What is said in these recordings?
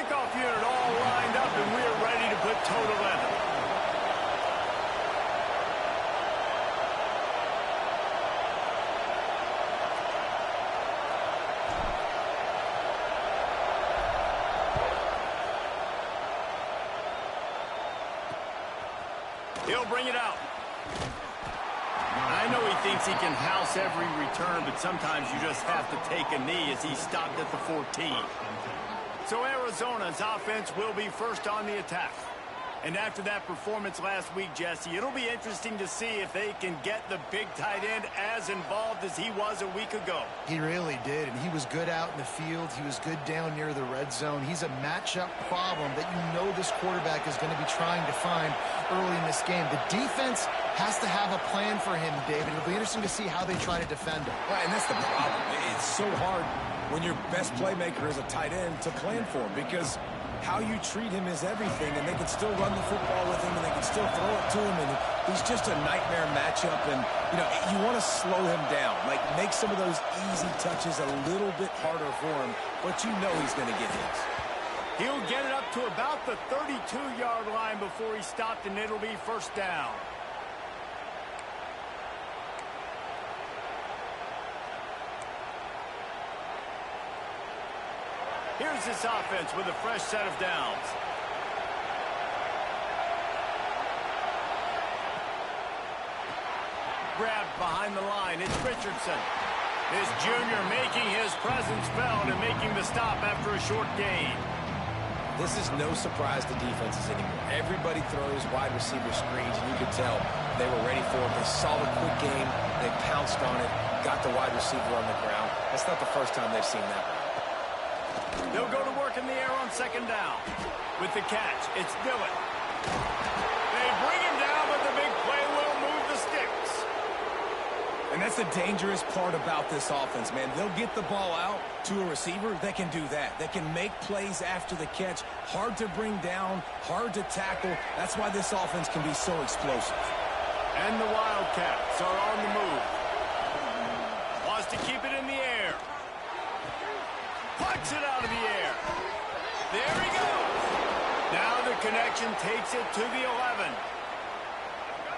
kickoff unit all lined up, and we're ready to put total level. He'll bring it out. I know he thinks he can house every return, but sometimes you just have to take a knee as he stopped at the 14. So Arizona's offense will be first on the attack. And after that performance last week, Jesse, it'll be interesting to see if they can get the big tight end as involved as he was a week ago. He really did, and he was good out in the field. He was good down near the red zone. He's a matchup problem that you know this quarterback is going to be trying to find early in this game. The defense has to have a plan for him, David. It'll be interesting to see how they try to defend him. Right, and that's the problem. It's so hard when your best playmaker is a tight end to plan for him, because how you treat him is everything, and they can still run the football with him, and they can still throw it to him, and he's just a nightmare matchup. And, you know, you want to slow him down, like make some of those easy touches a little bit harder for him, but you know he's going to get his. He'll get it up to about the 32-yard line before he stopped, and it'll be first down. Here's this offense with a fresh set of downs. Grabbed behind the line. It's Richardson. This junior making his presence felt and making the stop after a short gain. This is no surprise to defenses anymore. Everybody throws wide receiver screens, and you could tell they were ready for it. They saw the quick game. They pounced on it, got the wide receiver on the ground. That's not the first time they've seen that. They'll go to work in the air on second down. With the catch, it's Dillon. They bring him down, but the big play will move the sticks. And that's the dangerous part about this offense, man. They'll get the ball out to a receiver. They can do that. They can make plays after the catch. Hard to bring down, hard to tackle. That's why this offense can be so explosive. And the Wildcats are on the move. Wants to keep it in the air. Puts it out of the air. There he goes. Now the connection takes it to the 11.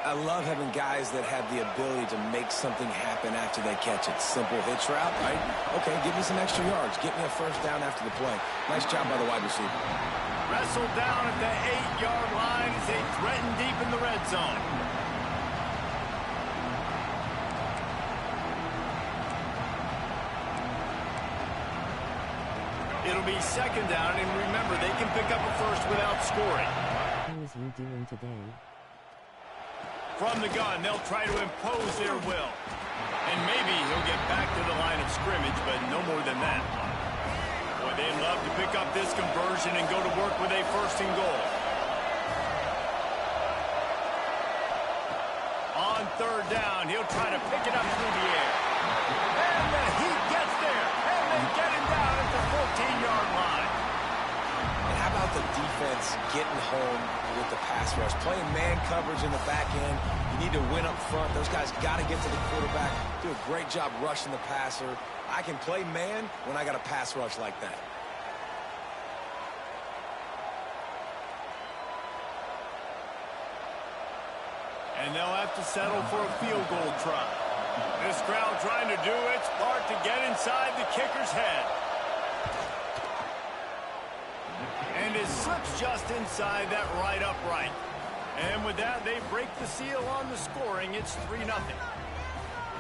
I love having guys that have the ability to make something happen after they catch it. Simple hitch route, right? Okay, give me some extra yards. Get me a first down after the play. Nice job by the wide receiver. Wrestled down at the 8-yard line as they threaten deep in the red zone. It'll be second down, and remember, they can pick up a first without scoring. How is you doing today? From the gun, they'll try to impose their will. And maybe he'll get back to the line of scrimmage, but no more than that. Boy, they'd love to pick up this conversion and go to work with a first and goal. On third down, he'll try to pick it up through the air. And the Heat gets there, and they get him down at the 14-yard line. And how about the defense getting home with the pass rush? Playing man coverage in the back end. You need to win up front. Those guys got to get to the quarterback. Do a great job rushing the passer. I can play man when I got a pass rush like that. And they'll have to settle for a field goal try. This crowd trying to do its part to get inside the kicker's head. And it slips just inside that right upright. And with that, they break the seal on the scoring. It's 3-0.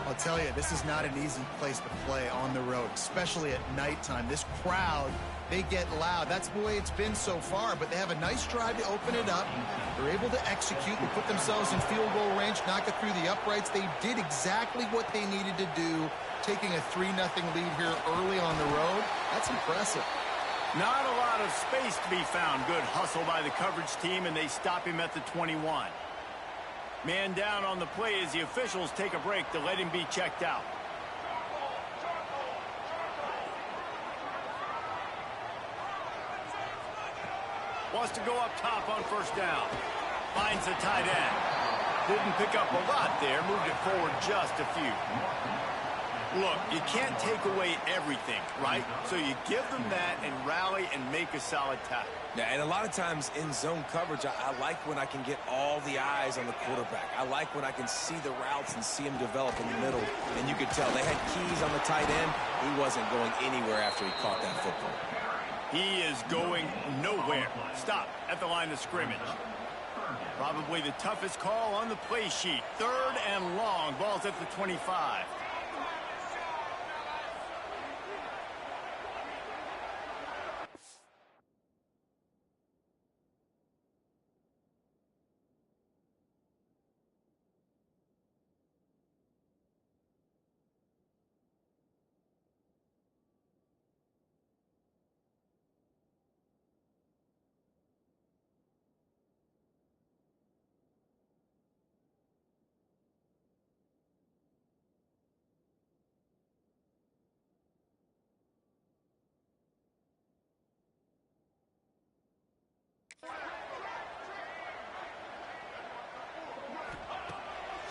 I'll tell you, this is not an easy place to play on the road, especially at nighttime. This crowd, they get loud. That's the way it's been so far, but they have a nice drive to open it up. They're able to execute and put themselves in field goal range, knock it through the uprights. They did exactly what they needed to do, taking a 3-0 lead here early on the road. That's impressive. Not a lot of space to be found. Good hustle by the coverage team, and they stop him at the 21. Man down on the play as the officials take a break to let him be checked out. Wants to go up top on first down. Finds the tight end. Didn't pick up a lot there. Moved it forward just a few. Look, you can't take away everything, right? So you give them that and rally and make a solid tackle. Yeah, and a lot of times in zone coverage, I like when I can get all the eyes on the quarterback. I like when I can see the routes and see him develop in the middle. And you could tell they had keys on the tight end. He wasn't going anywhere after he caught that football. He is going nowhere. Stop at the line of scrimmage. Probably the toughest call on the play sheet. 3rd and long. Ball's at the 25.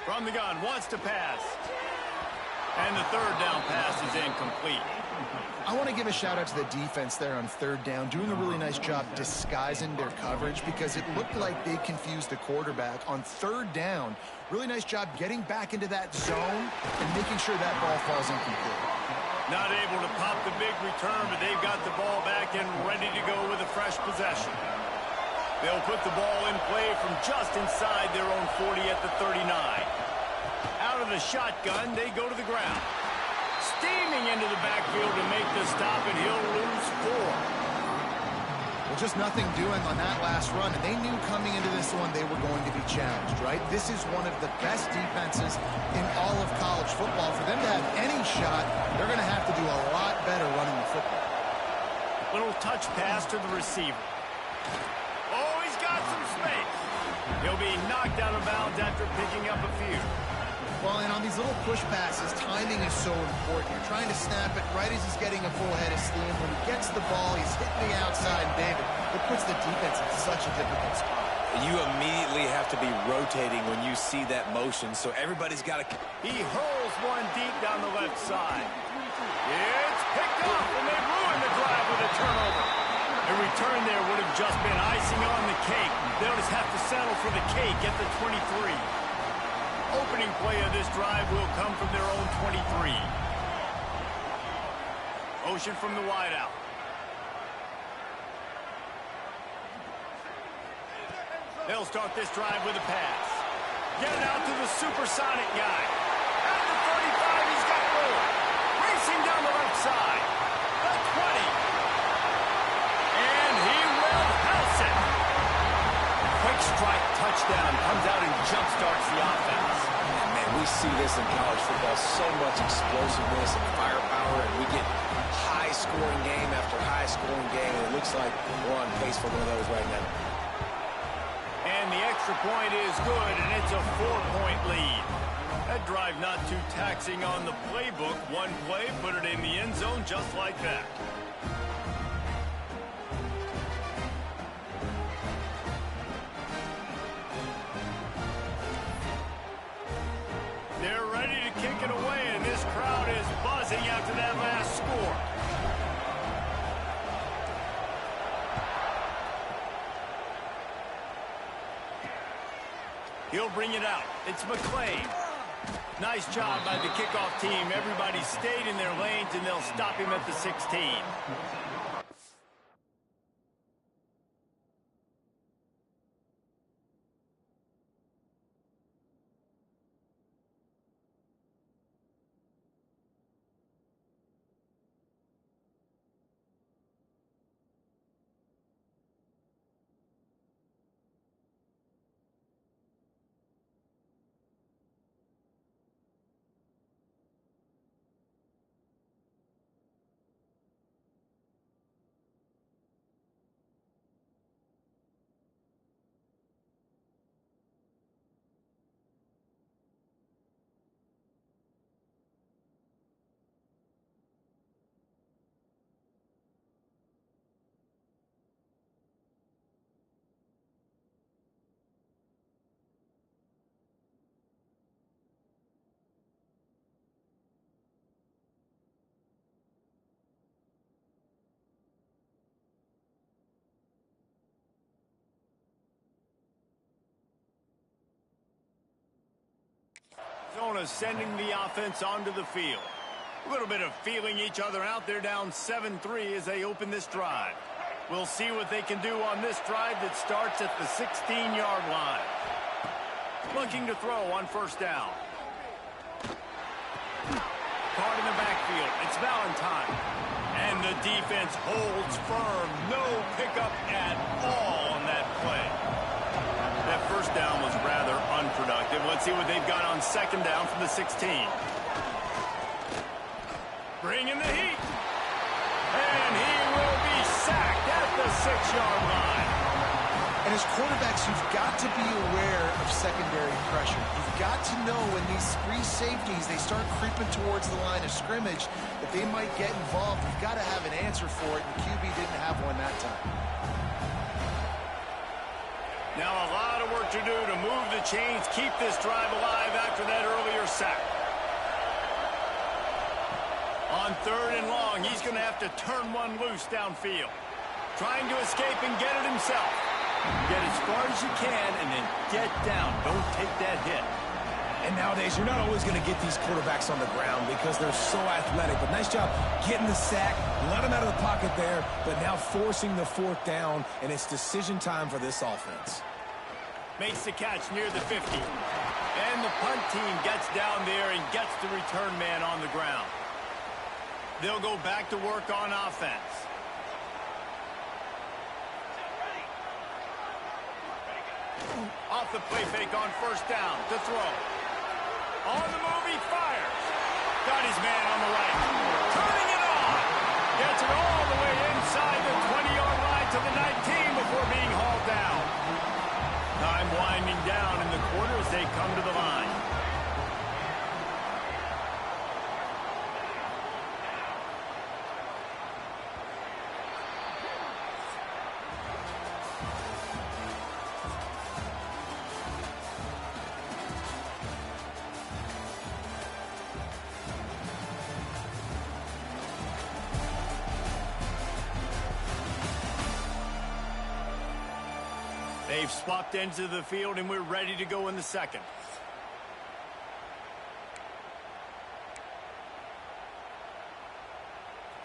From the gun, wants to pass. And the 3rd down pass is incomplete. I want to give a shout out to the defense there on 3rd down, doing a really nice job disguising their coverage because it looked like they confused the quarterback on 3rd down. Really nice job getting back into that zone and making sure that ball falls incomplete. Not able to pop the big return, but they've got the ball back and ready to go with a fresh possession. They'll put the ball in play from just inside their own 40 at the 39. Out of the shotgun, they go to the ground. Steaming into the backfield to make the stop, and he'll lose 4. Well, just nothing doing on that last run, and they knew coming into this one they were going to be challenged, right? This is one of the best defenses in all of college football. For them to have any shot, they're going to have to do a lot better running the football. Little touch pass to the receiver. Oh, he's got some space. He'll be knocked out of bounds after picking up a few. Well, and on these little push passes, timing is so important. You're trying to snap it right as he's getting a full head of steam. When he gets the ball, he's hitting the outside, and David, it puts the defense in such a difficult spot. You immediately have to be rotating when you see that motion, so everybody's got to... He hurls one deep down the left side. It's picked up, and they ruin the drive with a turnover. A return there would have just been icing on the cake. They'll just have to settle for the cake at the 23. Opening play of this drive will come from their own 23. Motion from the wideout. They'll start this drive with a pass. Get it out to the supersonic guy. At the 35, he's got room. Racing down the left side. The 20. And he will house it. Quick strike touchdown. Comes out and jumpstarts the offense. And man, we see this in college football. So much explosiveness and firepower, and we get high-scoring game after high-scoring game. And it looks like we're on pace for one of those right now. And the extra point is good, and it's a 4-point lead. That drive not too taxing on the playbook. One play, put it in the end zone just like that. They're ready to kick it away, and this crowd is buzzing after that last score. He'll bring it out. It's McClain. Nice job by the kickoff team. Everybody stayed in their lanes, and they'll stop him at the 16. sending the offense onto the field. A little bit of feeling each other out. They're down 7-3 as they open this drive. We'll see what they can do on this drive that starts at the 16-yard line. Looking to throw on first down. Caught in the backfield. It's Valentine. And the defense holds firm. No pickup at all on that play. That first down was rather unproductive. Let's see what they've got on second down from the 16. Bring in the heat. And he will be sacked at the 6-yard line. And as quarterbacks, you've got to be aware of secondary pressure. You've got to know when these free safeties, they start creeping towards the line of scrimmage, that they might get involved. You've got to have an answer for it, and QB didn't have one that time. Now a lot of work to do to move the chains, keep this drive alive after that earlier sack. On third and long, he's going to have to turn one loose downfield. Trying to escape and get it himself. Get as far as you can and then get down. Don't take that hit. And nowadays, you're not always going to get these quarterbacks on the ground because they're so athletic. But nice job getting the sack, let him out of the pocket there, but now forcing the fourth down, and it's decision time for this offense. Makes the catch near the 50. And the punt team gets down there and gets the return man on the ground. They'll go back to work on offense. Off the play fake on first down to throw. On the move, he fires. Got his man on the right. Turning it on. Gets it all the way inside the 20-yard line to the 19 before being hauled down. Time winding down in the quarter as they come to the line. They've swapped ends of the field, and we're ready to go in the second.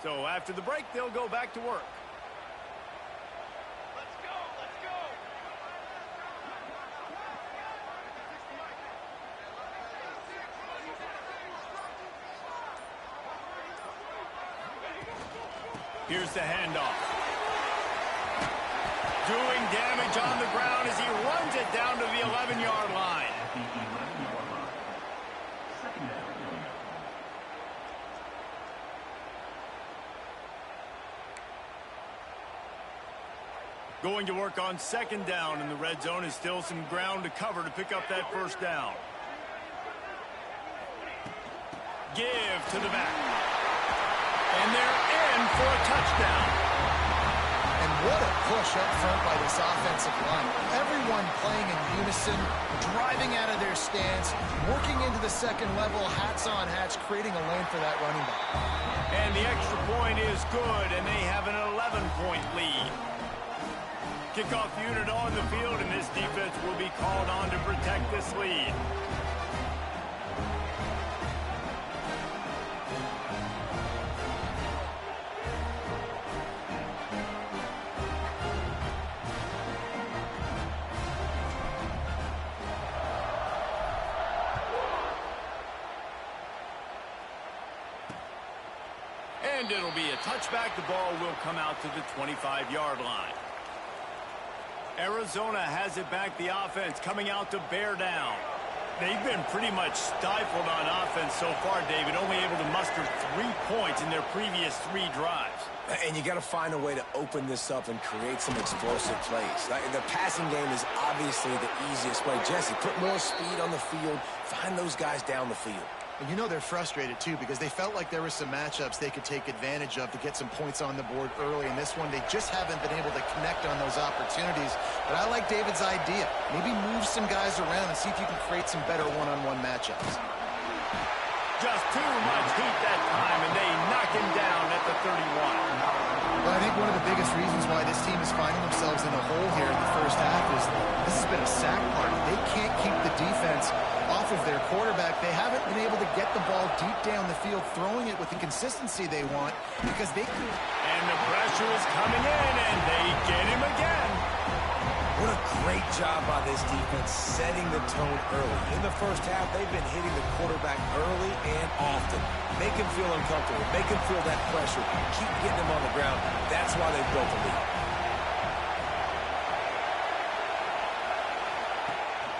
So after the break, they'll go back to work. Let's go, let's go. Here's the handoff. Doing damage on the ground as he runs it down to the 11-yard line. Going to work on second down in the red zone is still some ground to cover to pick up that first down. Give to the back. And they're in for a touchdown. And what a push up front by this offensive line. Everyone playing in unison, driving out of their stance, working into the second level, hats on hats, creating a lane for that running back. And the extra point is good, and they have an 11-point lead. Kickoff unit on the field, and this defense will be called on to protect this lead. And it'll be a touchback. The ball will come out to the 25-yard line. Arizona has it back. The offense coming out to bear down. They've been pretty much stifled on offense so far, David, only able to muster 3 points in their previous 3 drives. And you got to find a way to open this up and create some explosive plays. The passing game is obviously the easiest way. Jesse, put more speed on the field. Find those guys down the field. And you know they're frustrated, too, because they felt like there were some matchups they could take advantage of to get some points on the board early. In this one, they just haven't been able to connect on those opportunities. But I like David's idea. Maybe move some guys around and see if you can create some better one-on-one matchups. Just too much heat that time, and they knock him down at the 31. Well, I think one of the biggest reasons why this team is finding themselves in a hole here in the first half is this has been a sack party. They can't keep the defense off of of their quarterback. They haven't been able to get the ball deep down the field, throwing it with the consistency they want because they can. And the pressure is coming in, and they get him again. What a great job by this defense setting the tone early. In the first half, they've been hitting the quarterback early and often. Make him feel uncomfortable. Make him feel that pressure. Keep getting him on the ground. That's why they've built the lead.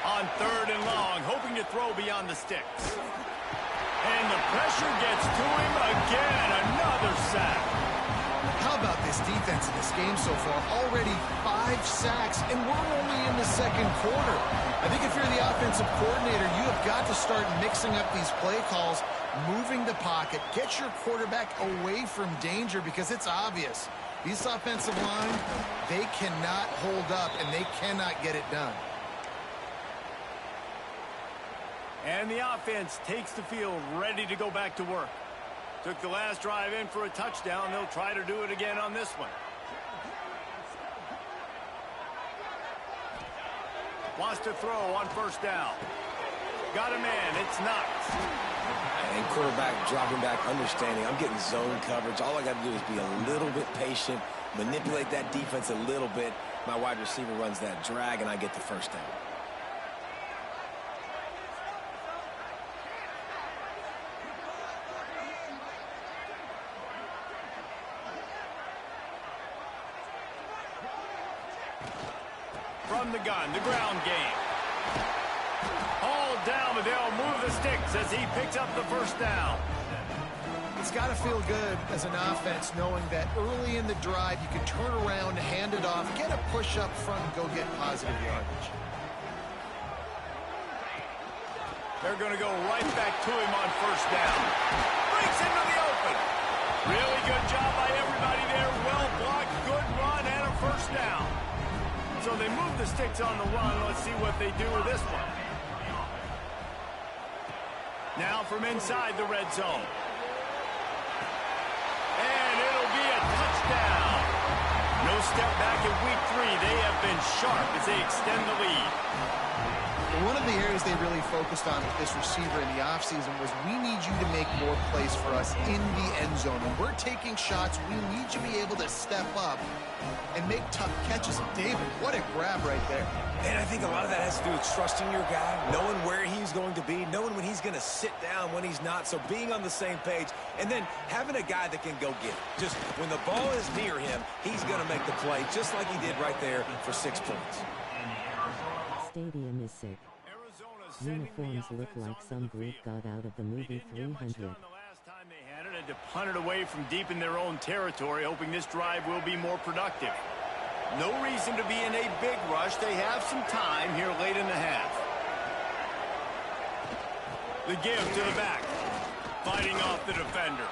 On 3rd and long, hoping to throw beyond the sticks. And the pressure gets to him again. Another sack. How about this defense in this game so far? Already 5 sacks, and we're only in the second quarter. I think if you're the offensive coordinator, you have got to start mixing up these play calls, moving the pocket, get your quarterback away from danger because it's obvious. This offensive line, they cannot hold up, and they cannot get it done. And the offense takes the field, ready to go back to work. Took the last drive in for a touchdown. They'll try to do it again on this one. Wants to throw on 1st down. Got a man. It's Knox. And quarterback dropping back, understanding I'm getting zone coverage. All I got to do is be a little bit patient, manipulate that defense a little bit. My wide receiver runs that drag, and I get the 1st down. From the gun, the ground game. All down, but they'll move the sticks as he picks up the 1st down. It's got to feel good as an offense knowing that early in the drive you can turn around, hand it off, get a push up front, and go get positive yardage. They're going to go right back to him on 1st down. Breaks into the open. Really good job by everybody there. Well blocked, good run, and a 1st down. So they move the sticks on the run. Let's see what they do with this one. Now from inside the red zone. And it'll be a touchdown. No step back in week 3. They have been sharp as they extend the lead. One of the areas they really focused on with this receiver in the offseason was we need you to make more plays for us in the end zone. When we're taking shots, we need you to be able to step up and make tough catches. David, what a grab right there. And I think a lot of that has to do with trusting your guy, knowing where he's going to be, knowing when he's going to sit down, when he's not. So being on the same page, and then having a guy that can go get it. Just when the ball is near him, he's going to make the play, just like he did right there for 6 points. Stadium is sick. Uniforms look like some group got out of the movie 300. The last time they had it, to punt it away from deep in their own territory, hoping this drive will be more productive. No reason to be in a big rush. They have some time here late in the half. The give to the back. Fighting off the defender.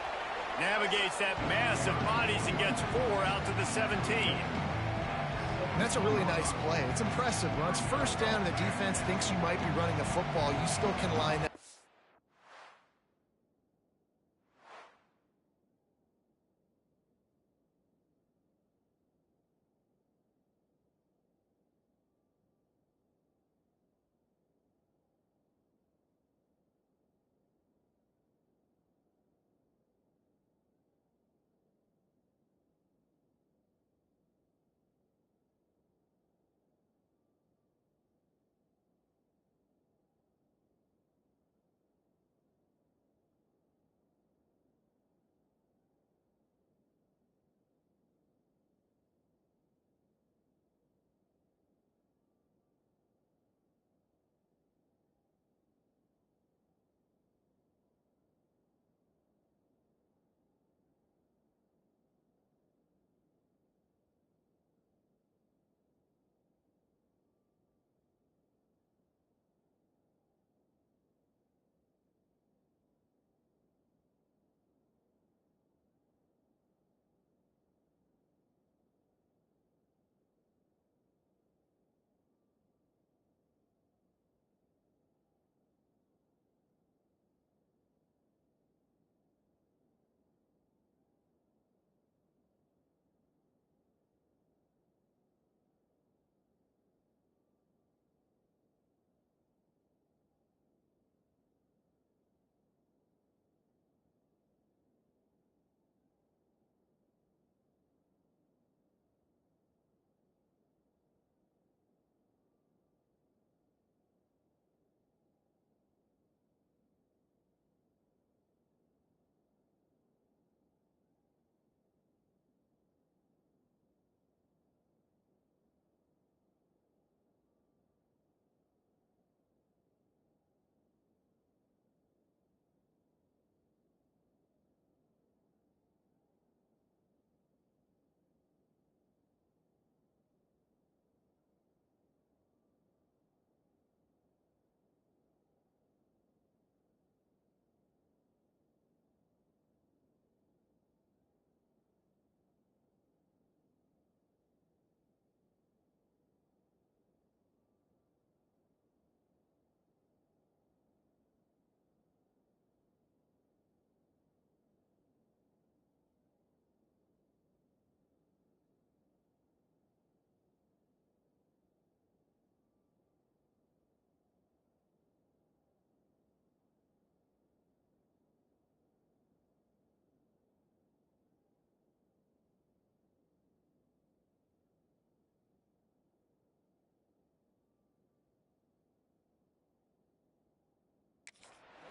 Navigates that mass of bodies and gets 4 out to the 17. And that's a really nice play. It's impressive. When it's 1st down and the defense thinks you might be running the football, you still can line that.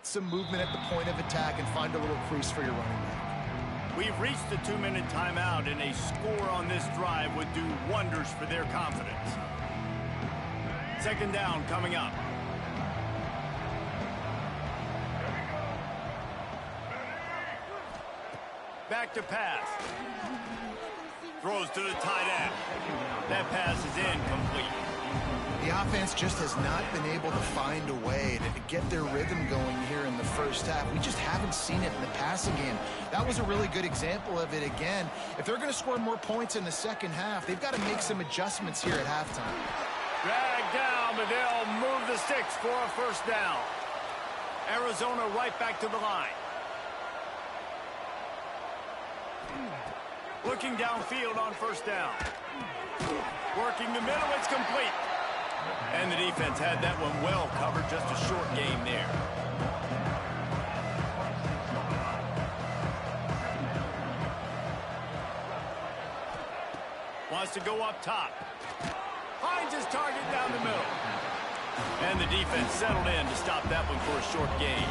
some movement at the point of attack and find a little crease for your running back. We've reached the 2-minute timeout, and a score on this drive would do wonders for their confidence. Second down coming up. Back to pass. Throws to the tight end. That pass is incomplete. The offense just has not been able to find a way to get their rhythm going here in the first half. We just haven't seen it in the passing game. That was a really good example of it again. If they're going to score more points in the second half, they've got to make some adjustments here at halftime. Dragged down, but they'll move the sticks for a first down. Arizona right back to the line. Looking downfield on first down. Working the middle, it's complete. And the defense had that one well covered, just a short game there. Wants to go up top. Finds his target down the middle. And the defense settled in to stop that one for a short gain.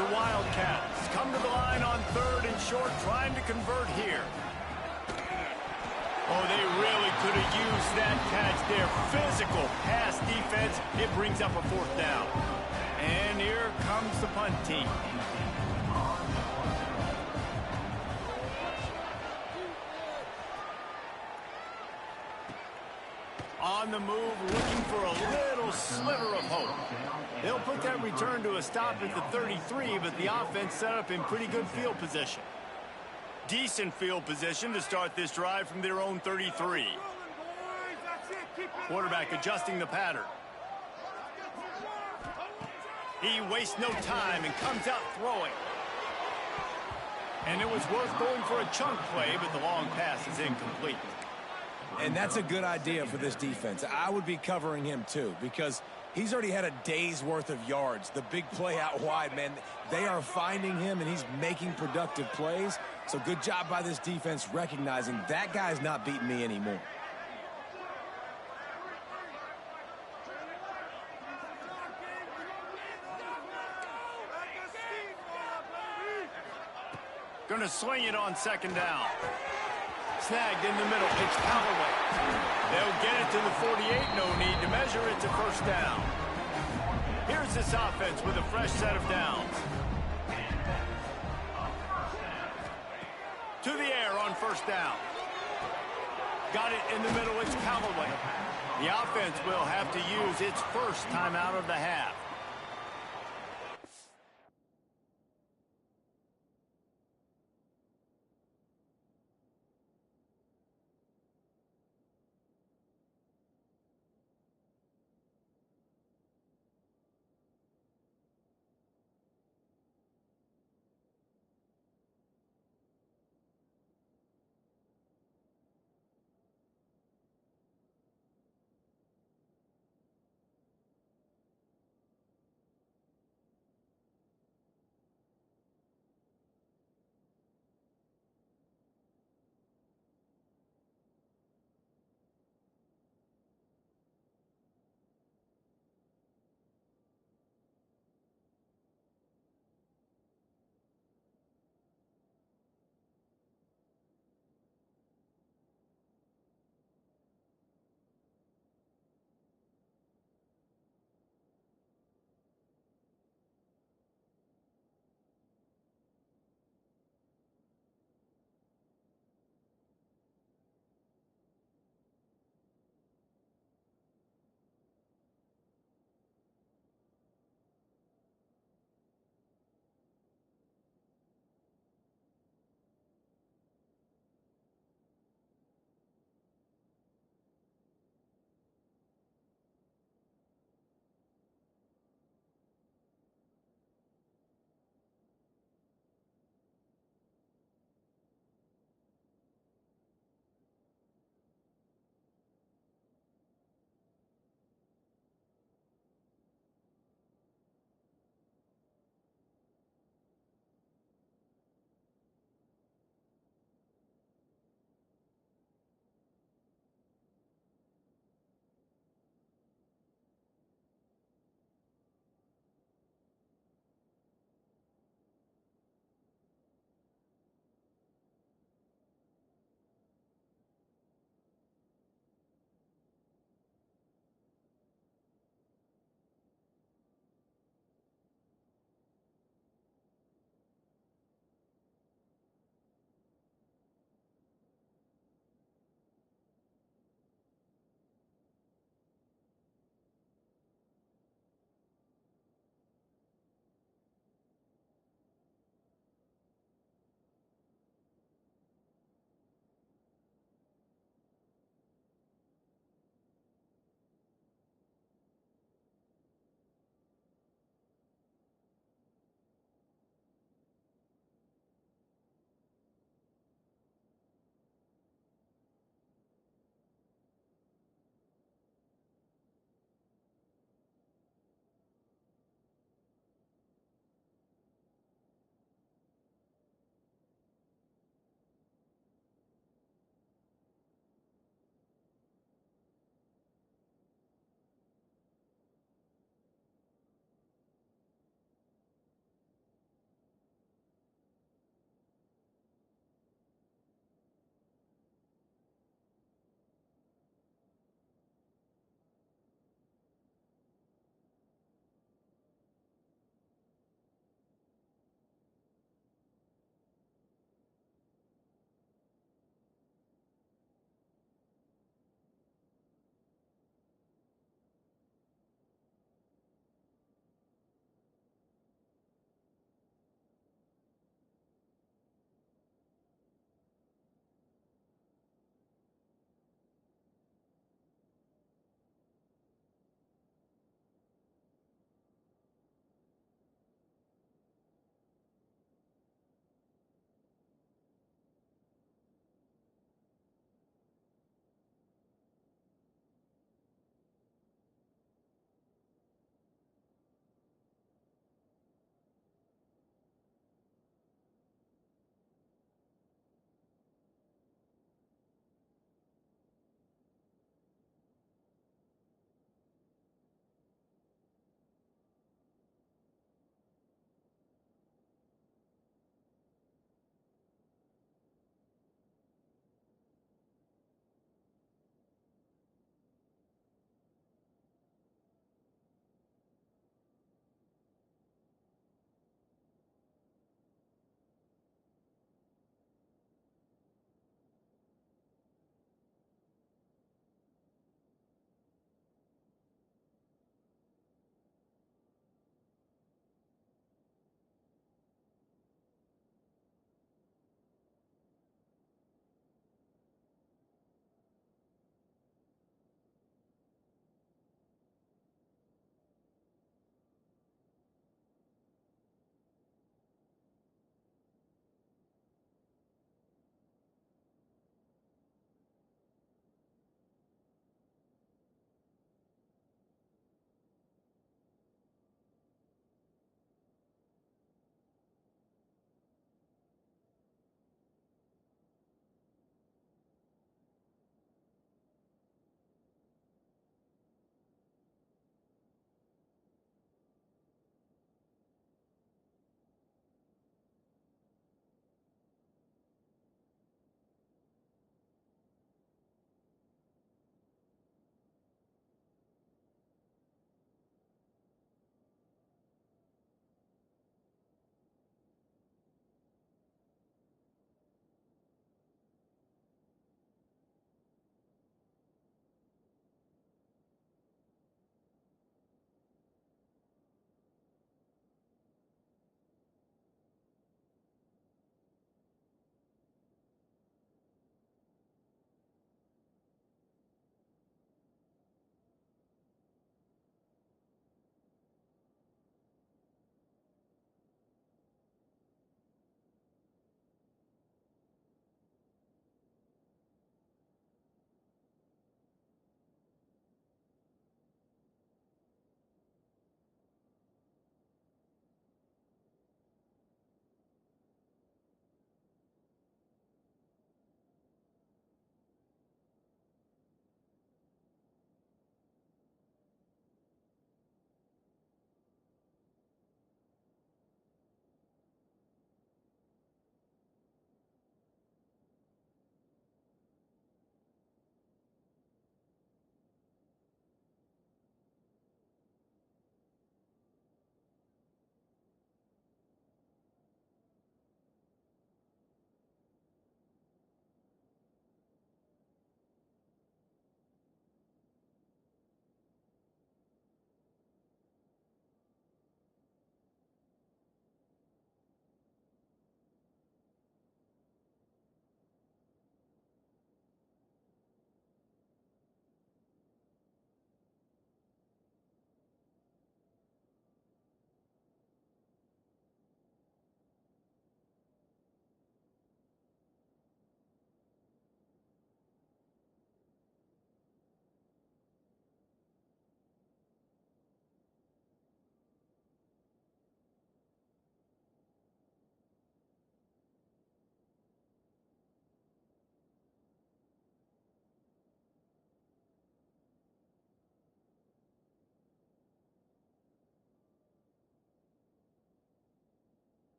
The Wildcats come to the line on 3rd and short, trying to convert here. Oh, they really could have used that catch there. Physical pass defense. It brings up a 4th down. And here comes the punt team. On the move, looking for a little sliver of hope. They'll put that return to a stop at the 33, but the offense set up in pretty good field position. Decent field position to start this drive from their own 33. Quarterback adjusting the pattern. He wastes no time and comes out throwing. And it was worth going for a chunk play, but the long pass is incomplete. And that's a good idea for this defense. I would be covering him too, because he's already had a day's worth of yards. The big play out wide, man, they are finding him and he's making productive plays. So good job by this defense recognizing that guy's not beating me anymore. Gonna swing it on second down. Snagged in the middle. It's Callaway. They'll get it to the 48. No need to measure it to first down. Here's this offense with a fresh set of downs. To the air on first down. Got it in the middle. It's Callaway. The offense will have to use its first timeout of the half.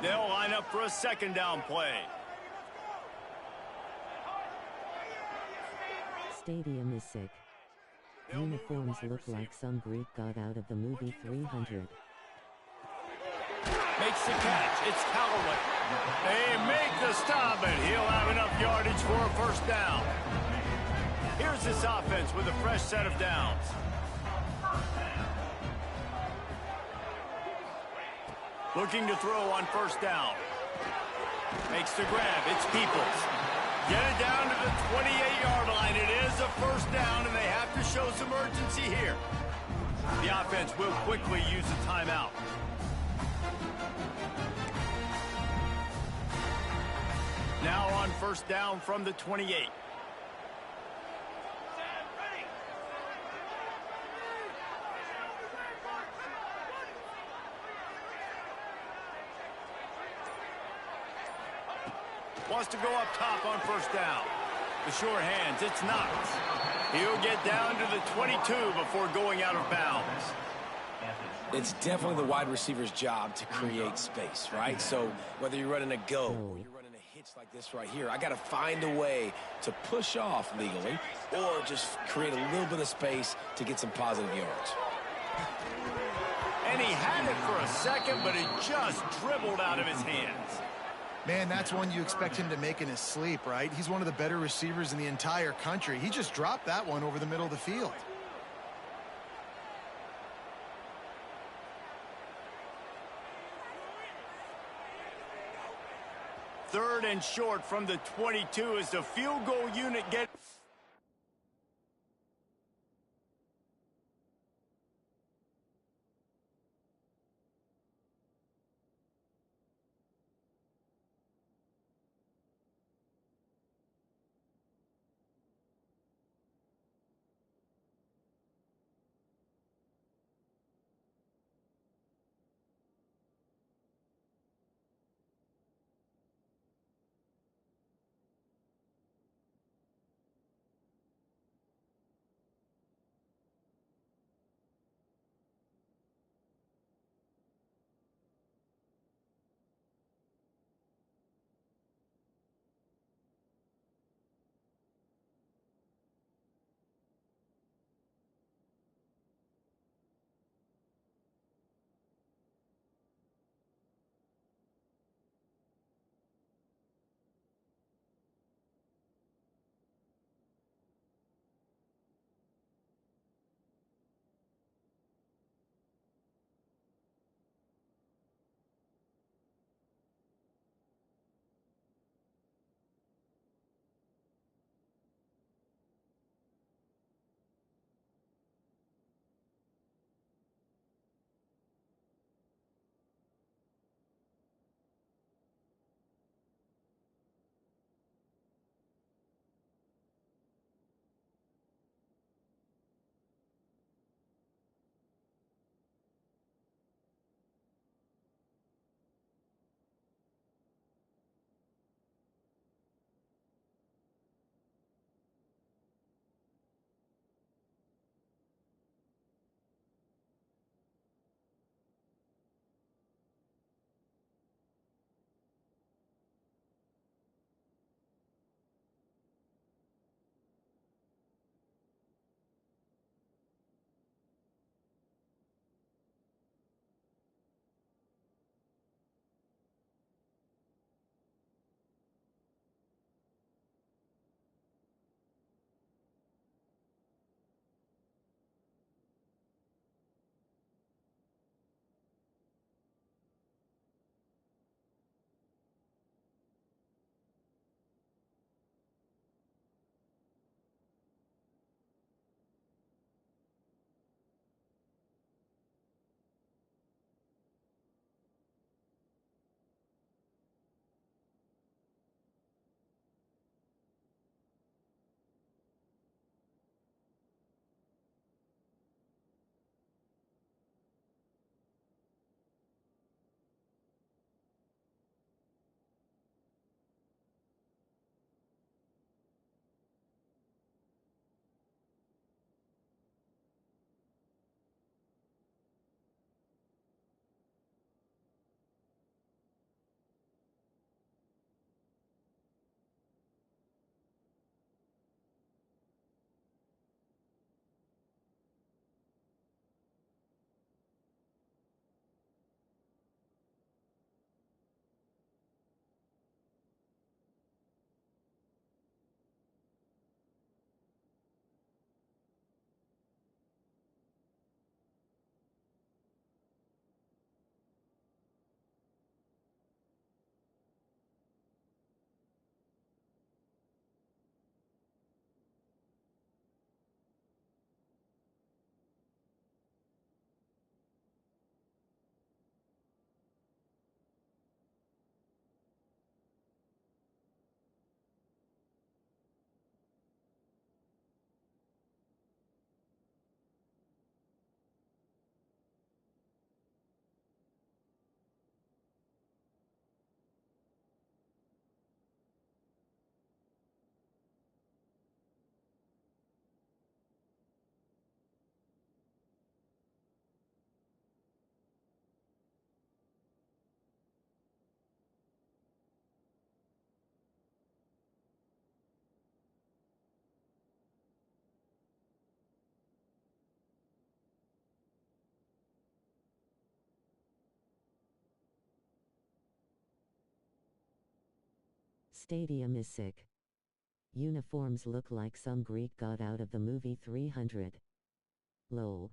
They'll line up for a second down play. Stadium is sick. Uniforms look like some Greek god out of the movie 300. Makes the catch. It's Callaway. They make the stop, and he'll have enough yardage for a first down. Here's this offense with a fresh set of downs. Looking to throw on first down. Makes the grab. It's Peoples. Get it down to the 28-yard line. It is a first down, and they have to show some urgency here. The offense will quickly use a timeout. Now on first down from the 28. Wants to go up top on first down. The sure hands, it's Knox. He'll get down to the 22 before going out of bounds. It's definitely the wide receiver's job to create space, right? So whether you're running a go or you're running a hitch like this right here, I got to find a way to push off legally or just create a little bit of space to get some positive yards. And he had it for a second, but it just dribbled out of his hands. Man, that's one you expect him to make in his sleep, right? He's one of the better receivers in the entire country. He just dropped that one over the middle of the field. Third and short from the 22 as the field goal unit gets... Stadium is sick. Uniforms look like some Greek god out of the movie 300. Lol.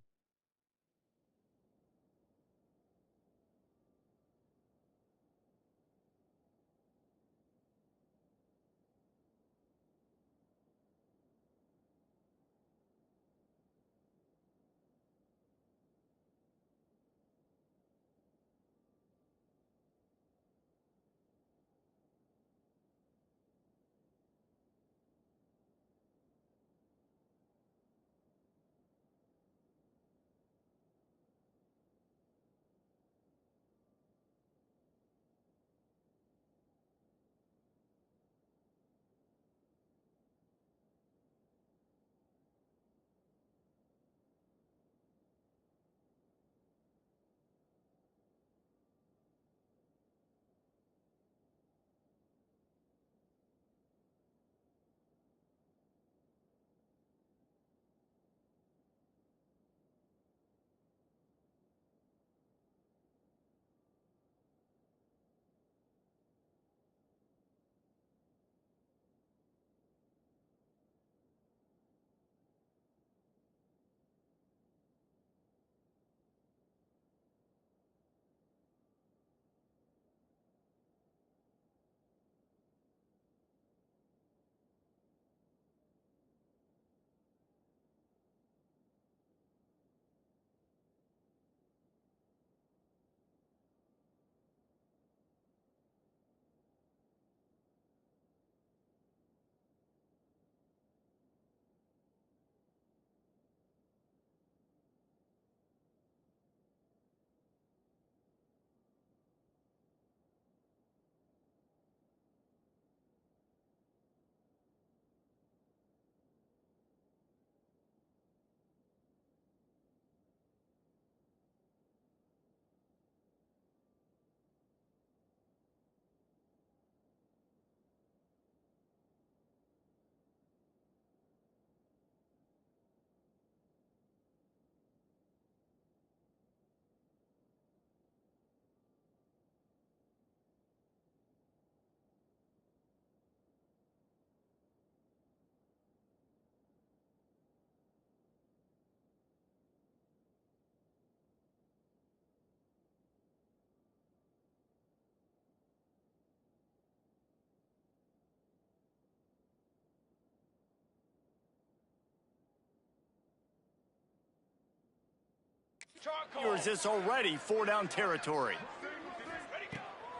Is this already 4-down territory?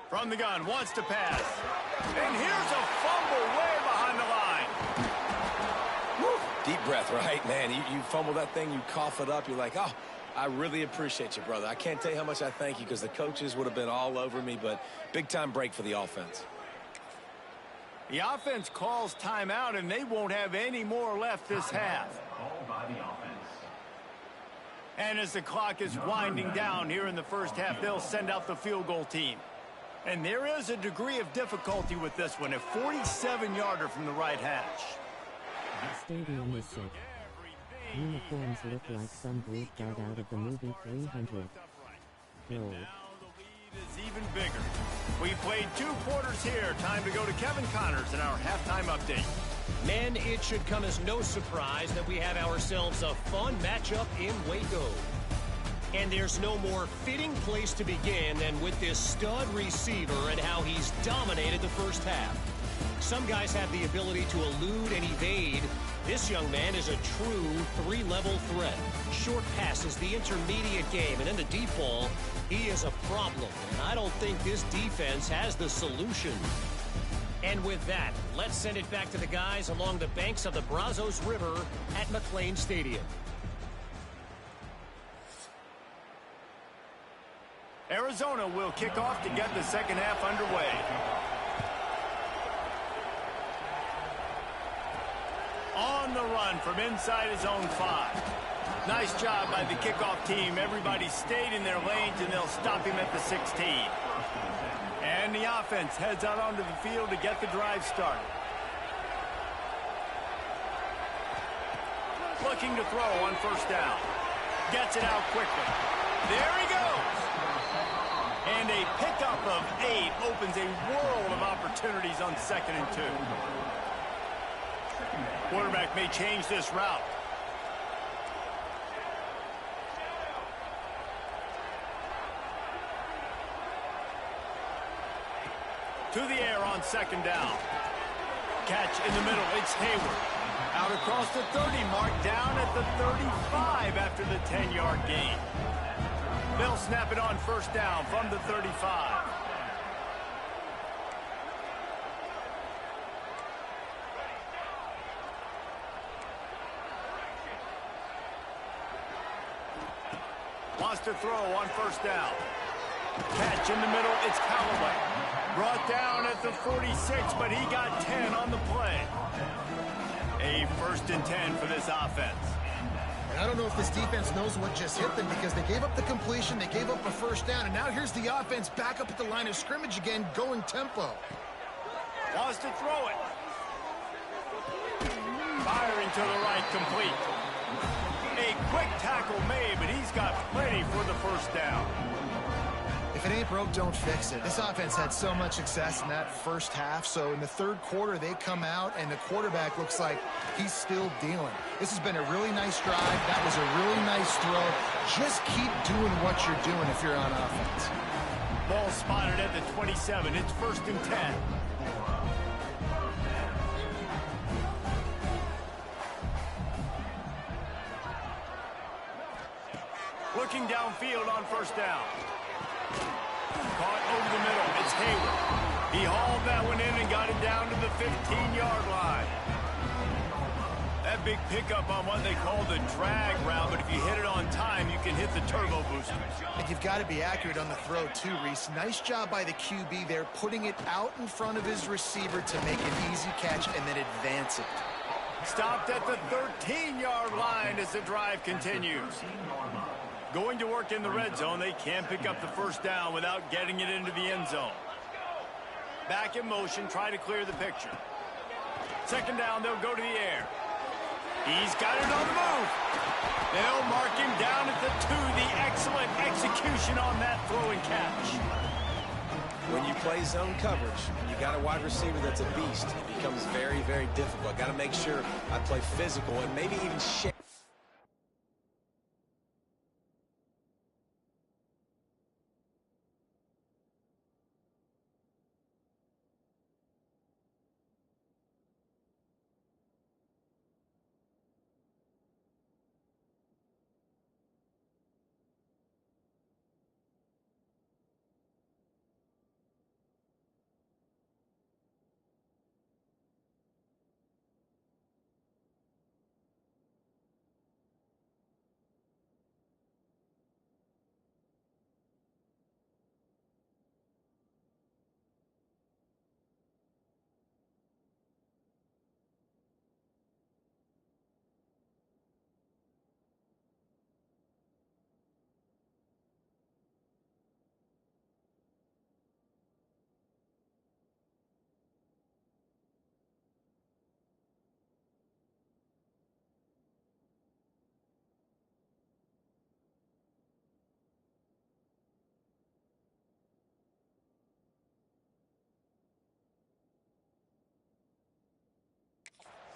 From the gun, wants to pass. And here's a fumble way behind the line. Woo. Deep breath, right, man? You fumble that thing, you cough it up, you're like, oh, I really appreciate you, brother. I can't tell you how much I thank you because the coaches would have been all over me, but big-time break for the offense. The offense calls timeout, and they won't have any more left this half. And as the clock is winding down here in the first half, they'll send out the field goal team. And there is a degree of difficulty with this one, a 47-yarder from the right hash. Stadium is sick. Uniforms look like some Greek god out of the movie 300. Lol. Now the lead is even bigger. We played 2 quarters here. Time to go to Kevin Connors in our halftime update. Men, it should come as no surprise that we have ourselves a fun matchup in Waco. And there's no more fitting place to begin than with this stud receiver and how he's dominated the first half. Some guys have the ability to elude and evade. This young man is a true 3-level threat. Short passes, the intermediate game, and in the deep ball, he is a problem. And I don't think this defense has the solution. And with that, let's send it back to the guys along the banks of the Brazos River at McLean Stadium. Arizona will kick off to get the second half underway. On the run from inside his own 5. Nice job by the kickoff team. Everybody stayed in their lanes, and they'll stop him at the 16. And the offense heads out onto the field to get the drive started. Looking to throw on first down. Gets it out quickly. There he goes. And A pickup of 8 opens a world of opportunities on 2nd and 2. Quarterback may change this route. To the air on 2nd down. Catch in the middle. It's Hayward. Out across the 30 mark, down at the 35 after the 10-yard gain. They'll snap it on 1st down from the 35. Wants to throw on 1st down. Catch in the middle, it's Callaway. Brought down at the 46, but he got 10 on the play. A 1st and 10 for this offense. And I don't know if this defense knows what just hit them because they gave up the completion, they gave up a 1st down, and now here's the offense back up at the line of scrimmage again, going tempo. Wants to throw it. Firing to the right, complete. A quick tackle made, but he's got plenty for the 1st down. If it ain't broke, don't fix it. This offense had so much success in that 1st half, so in the 3rd quarter, they come out, and the quarterback looks like he's still dealing. This has been a really nice drive. That was a really nice throw. Just keep doing what you're doing if you're on offense. Ball spotted at the 27. It's 1st and 10. Looking downfield on 1st down. Caught over the middle. It's Hayward. He hauled that one in and got it down to the 15-yard line. That big pickup on what they call the drag route, but if you hit it on time, you can hit the turbo booster. And you've got to be accurate on the throw, too, Reese. Nice job by the QB there, putting it out in front of his receiver to make an easy catch and then advance it. Stopped at the 13-yard line as the drive continues. Going to work in the red zone, they can't pick up the 1st down without getting it into the end zone. Back in motion, try to clear the picture. 2nd down, they'll go to the air. He's got it on the move. They'll mark him down at the 2. The excellent execution on that throw and catch. When you play zone coverage and you got a wide receiver that's a beast, it becomes very, very difficult. Got to make sure I play physical and maybe even shake.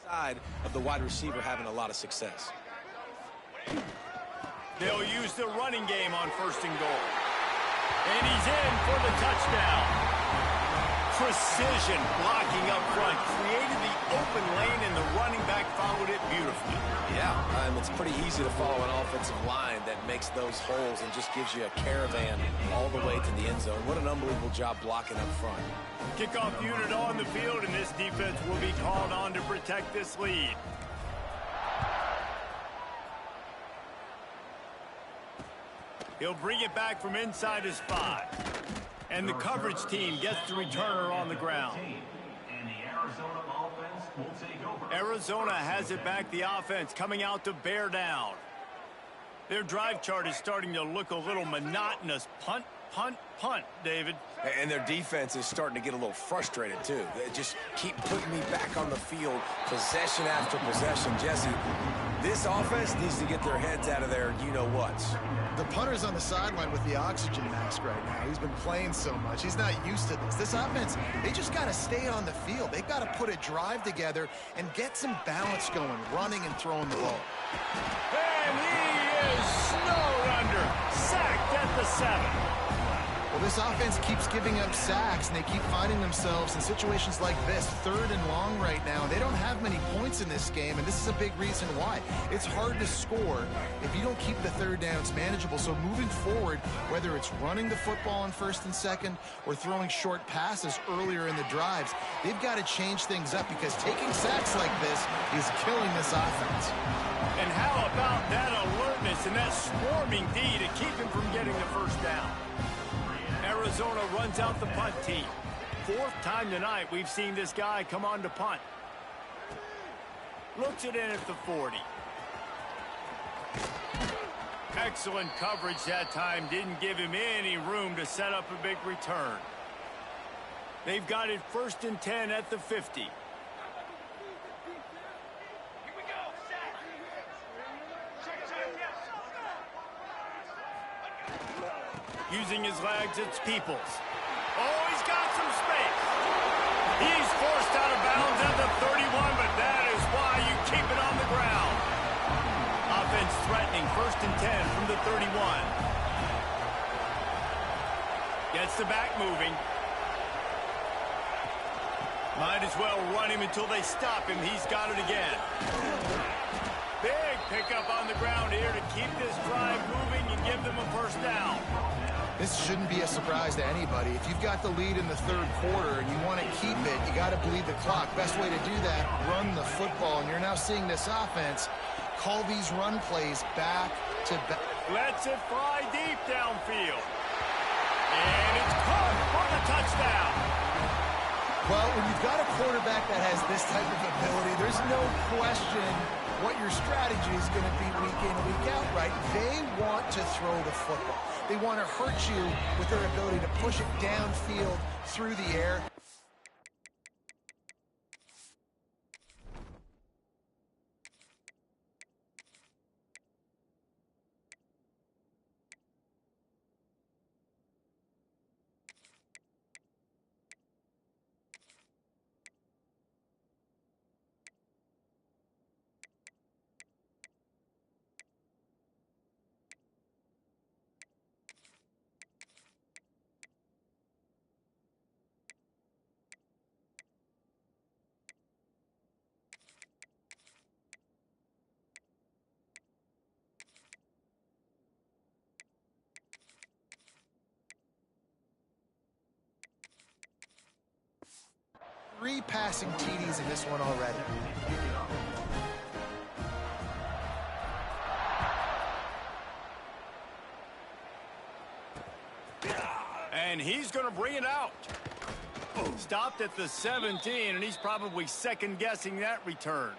Side of the wide receiver having a lot of success. They'll use the running game on 1st and goal. And he's in for the touchdown. Precision blocking up front created the open lane, and the running back followed it beautifully. Yeah, it's pretty easy to follow an offensive line that makes those holes and just gives you a caravan all the way to the end zone. What an unbelievable job blocking up front. Kickoff unit on the field, and this defense will be called on to protect this lead. He'll bring it back from inside his 5. And the coverage team gets the returner on the ground. Arizona has it back, the offense coming out to bear down. Their drive chart is starting to look a little monotonous. Punt, punt, punt, David. And their defense is starting to get a little frustrated, too. They just keep putting me back on the field, possession after possession. Jesse, This offense needs to get their heads out of their you-know-whats. The punter's on the sideline with the oxygen mask right now. He's been playing so much. He's not used to this. This offense, they just got to stay on the field. They've got to put a drive together and get some balance going, running and throwing the ball. And he is snowed under. Sacked at the 7. Well, this offense keeps giving up sacks, and they keep finding themselves in situations like this, 3rd and long right now. They don't have many points in this game, and this is a big reason why. It's hard to score if you don't keep the 3rd downs manageable. So moving forward, whether it's running the football on 1st and 2nd or throwing short passes earlier in the drives, they've got to change things up because taking sacks like this is killing this offense. And how about that alertness and that swarming D to keep him from getting the 1st down? Arizona runs out the punt team. 4th time tonight we've seen this guy come on to punt. Looks it in at the 40. Excellent coverage that time. Didn't give him any room to set up a big return. They've got it 1st and 10 at the 50. Using his legs, it's Peoples. Oh, he's got some space. He's forced out of bounds at the 31, but that is why you keep it on the ground. Offense threatening 1st and 10 from the 31. Gets the back moving. Might as well run him until they stop him. He's got it again. Big pickup on the ground here to keep this drive moving and give them a 1st down. This shouldn't be a surprise to anybody. If you've got the lead in the 3rd quarter and you want to keep it, you got to bleed the clock. Best way to do that, run the football. And you're now seeing this offense call these run plays back to back. Lets it fly deep downfield. And it's caught for the touchdown. Well, when you've got a quarterback that has this type of ability, there's no question what your strategy is going to be week in, week out, right? They want to throw the football. They want to hurt you with their ability to push it downfield through the air. Three passing TDs in this one already. And he's going to bring it out. Stopped at the 17, and he's probably second-guessing that return.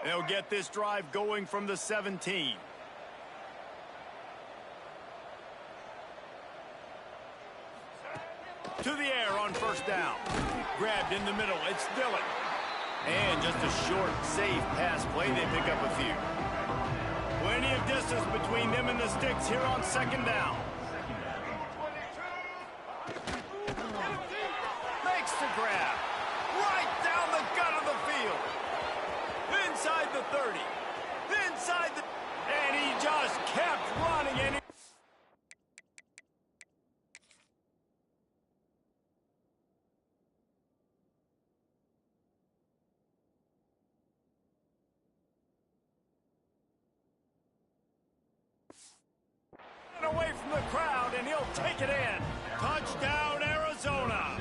They'll get this drive going from the 17. To the air on 1st down. Grabbed in the middle. It's Dillon. And just a short, safe pass play. They pick up a few. Plenty of distance between them and the sticks here on 2nd down. Makes the grab. Right down the gut of the field. Inside the 30. Inside the... And he just kept running. And away from the crowd, and he'll take it in. Touchdown, Arizona.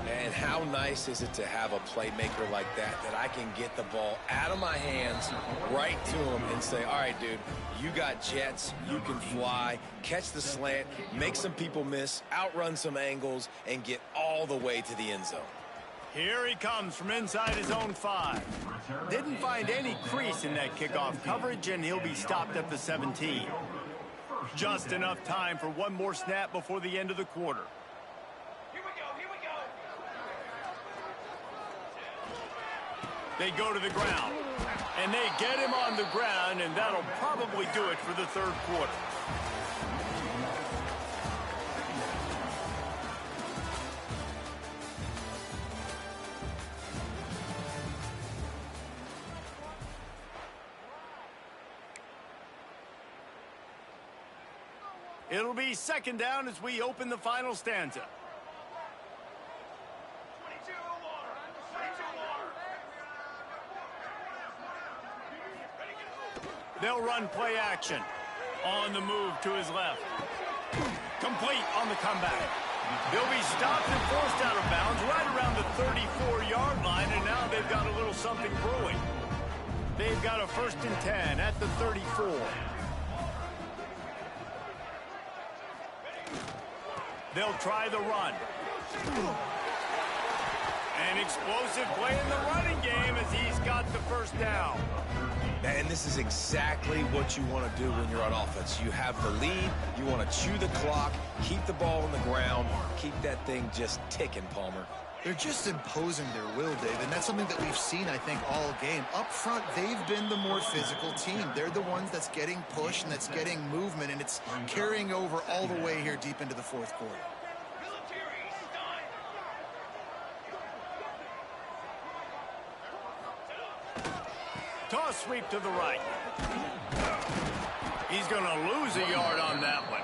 And how nice is it to have a playmaker like that I can get the ball out of my hands right to him and say, all right, dude, you got jets, you can fly, catch the slant, make some people miss, outrun some angles, and get all the way to the end zone. Here he comes from inside his own 5. Didn't find any crease in that kickoff coverage, and he'll be stopped at the 17. Just enough time for one more snap before the end of the quarter. They go to the ground. And they get him on the ground, and that'll probably do it for the third quarter. It'll be second down as we open the final stanza. They'll run play action. On the move to his left. Complete on the comeback. They'll be stopped and forced out of bounds right around the 34-yard line, and now they've got a little something brewing. They've got a 1st and 10 at the 34. They'll try the run. An explosive play in the running game as he's got the first down. And this is exactly what you want to do when you're on offense. You have the lead. You want to chew the clock, keep the ball on the ground, keep that thing just ticking, Palmer. They're just imposing their will, Dave, and that's something that we've seen, I think, all game. Up front, they've been the more physical team. They're the ones that's getting pushed and that's getting movement, and it's carrying over all the way here deep into the fourth quarter. Toss sweep to the right. He's going to lose a yard on that one.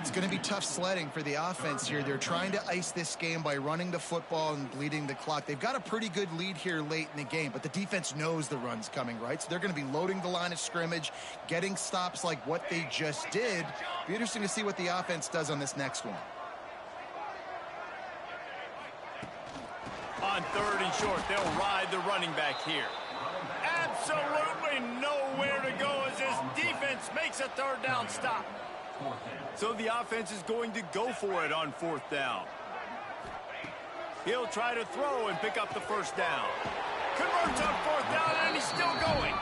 It's going to be tough sledding for the offense here. They're trying to ice this game by running the football and bleeding the clock. They've got a pretty good lead here late in the game, but the defense knows the run's coming, right? So they're going to be loading the line of scrimmage, getting stops like what they just did. Be interesting to see what the offense does on this next one. On 3rd and short, they'll ride the running back here. Absolutely nowhere to go as this defense makes a 3rd down stop. So the offense is going to go for it on 4th down. He'll try to throw and pick up the 1st down. Converts on 4th down, and he's still going.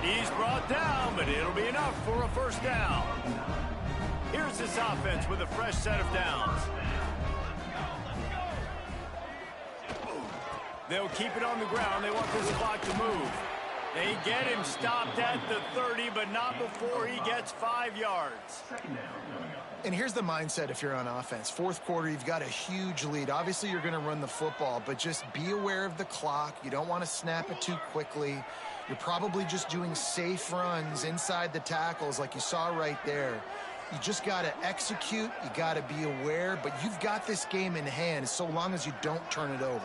He's brought down, but it'll be enough for a 1st down. Here's this offense with a fresh set of downs. They'll keep it on the ground. They want this clock to move. They get him stopped at the 30, but not before he gets 5 yards. And here's the mindset if you're on offense. Fourth quarter, you've got a huge lead. Obviously, you're going to run the football, but just be aware of the clock. You don't want to snap it too quickly. You're probably just doing safe runs inside the tackles like you saw right there. You just got to execute. You got to be aware, but you've got this game in hand so long as you don't turn it over.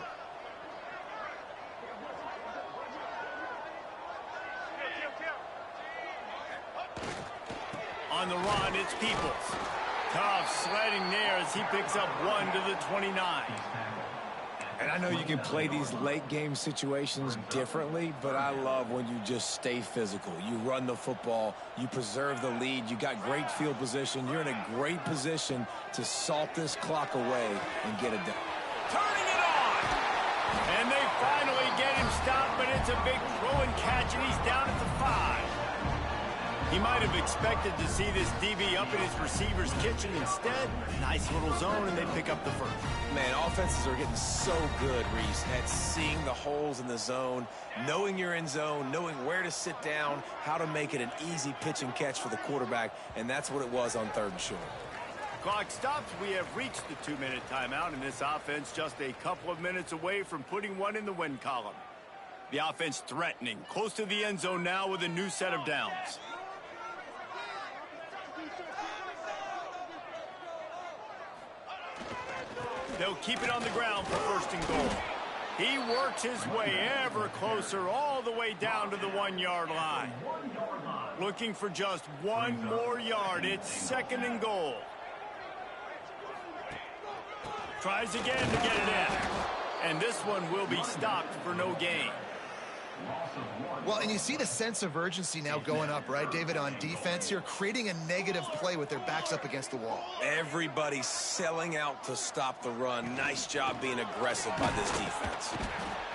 On the run, it's Peoples. Tough sledding there as he picks up 1 to the 29. And I know you can play these late game situations differently, but I love when you just stay physical. You run the football, you preserve the lead, you got great field position, you're in a great position to salt this clock away and get it done. Turning it on! And they finally get him stopped, but it's a big throw and catch, and he's down at the 5. He might have expected to see this DB up in his receiver's kitchen. Instead, nice little zone, and they pick up the 1st. Man, offenses are getting so good, Reese, at seeing the holes in the zone, knowing you're in zone, knowing where to sit down, how to make it an easy pitch and catch for the quarterback, and that's what it was on 3rd and short. Clock stops. We have reached the 2-minute timeout, and this offense just a couple of minutes away from putting one in the win column. The offense threatening, close to the end zone now with a new set of downs. They'll keep it on the ground for 1st and goal. He works his way ever closer all the way down to the 1-yard line. Looking for just 1 more yard. It's 2nd and goal. Tries again to get it in. And this one will be stopped for no gain. Well, and you see the sense of urgency now going up, right, David, on defense here, creating a negative play with their backs up against the wall. Everybody's selling out to stop the run. Nice job being aggressive by this defense.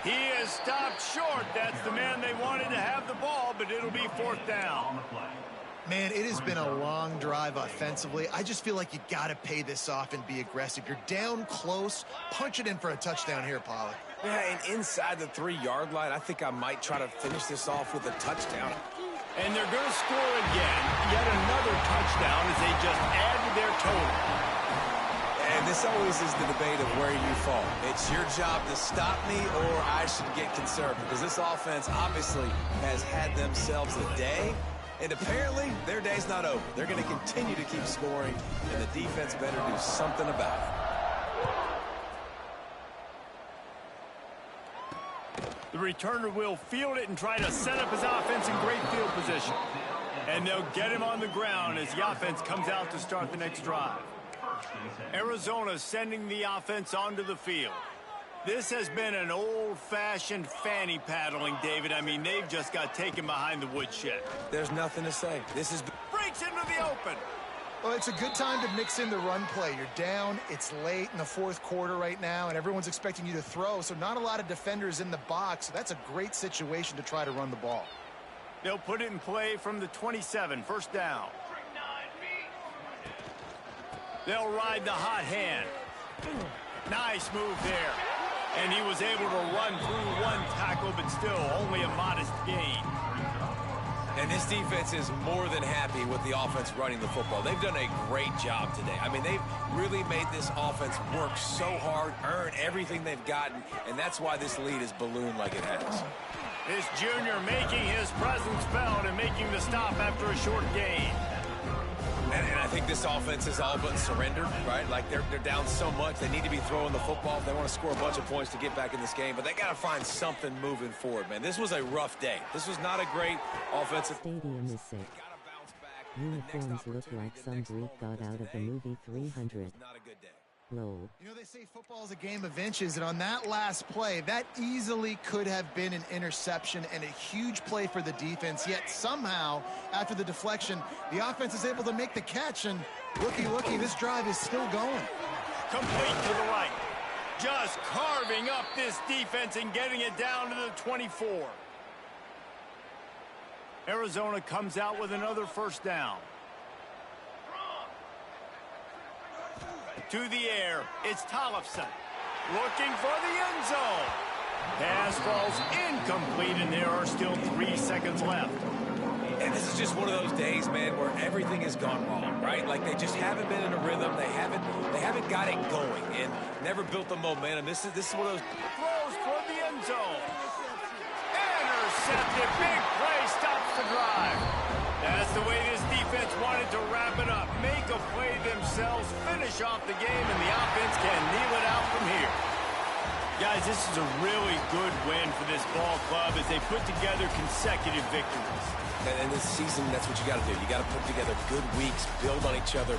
He is stopped short. That's the man they wanted to have the ball, but it'll be 4th down. Man, it has been a long drive offensively. I just feel like you got to pay this off and be aggressive. You're down close. Punch it in for a touchdown here, Pollock. Yeah, and inside the 3-yard line, I think I might try to finish this off with a touchdown. And they're going to score again. Yet another touchdown as they just add to their total. And this always is the debate of where you fall. It's your job to stop me or I should get concerned because this offense obviously has had themselves a day. And apparently, their day's not over. They're going to continue to keep scoring, and the defense better do something about it. The returner will field it and try to set up his offense in great field position. And they'll get him on the ground as the offense comes out to start the next drive. Arizona sending the offense onto the field. This has been an old-fashioned fanny paddling, David. I mean, they've just got taken behind the woodshed. There's nothing to say. This is breaks into the open. Well, it's a good time to mix in the run play. You're down, it's late in the fourth quarter right now, and everyone's expecting you to throw, so not a lot of defenders in the box. So that's a great situation to try to run the ball. They'll put it in play from the 27, first down. They'll ride the hot hand. Nice move there. And he was able to run through one tackle, but still only a modest gain. And this defense is more than happy with the offense running the football. They've done a great job today. I mean, they've really made this offense work so hard, earn everything they've gotten, and that's why this lead is ballooned like it has. This junior making his presence felt and making the stop after a short gain. And I think this offense is all but surrendered, right? Like they're down so much, they need to be throwing the football if they want to score a bunch of points to get back in this game. But they got to find something moving forward, man. This was a rough day. This was not a great offensive. Stadium is sick. Uniforms look like some Greek got out of the movie 300. Not a good day. Lol. You know, they say football is a game of inches, and on that last play, that easily could have been an interception and a huge play for the defense, yet somehow, after the deflection, the offense is able to make the catch, and looky, this drive is still going. Complete to the right. Just carving up this defense and getting it down to the 24. Arizona comes out with another first down. To the air, it's Tollefson. Looking for the end zone. Pass falls incomplete, and there are still 3 seconds left. And this is just one of those days, man, where everything has gone wrong, right? Like they just haven't been in a rhythm. They haven't got it going and never built the momentum. This is one of those Throws for the end zone. Intercepted. Big play stops the drive. That's the way this defense wanted to wrap it up. Make a play themselves, finish off the game, and the offense can kneel it out from here. Guys, this is a really good win for this ball club as they put together consecutive victories. and this season, that's what you got to do. You got to put together good weeks, build on each other,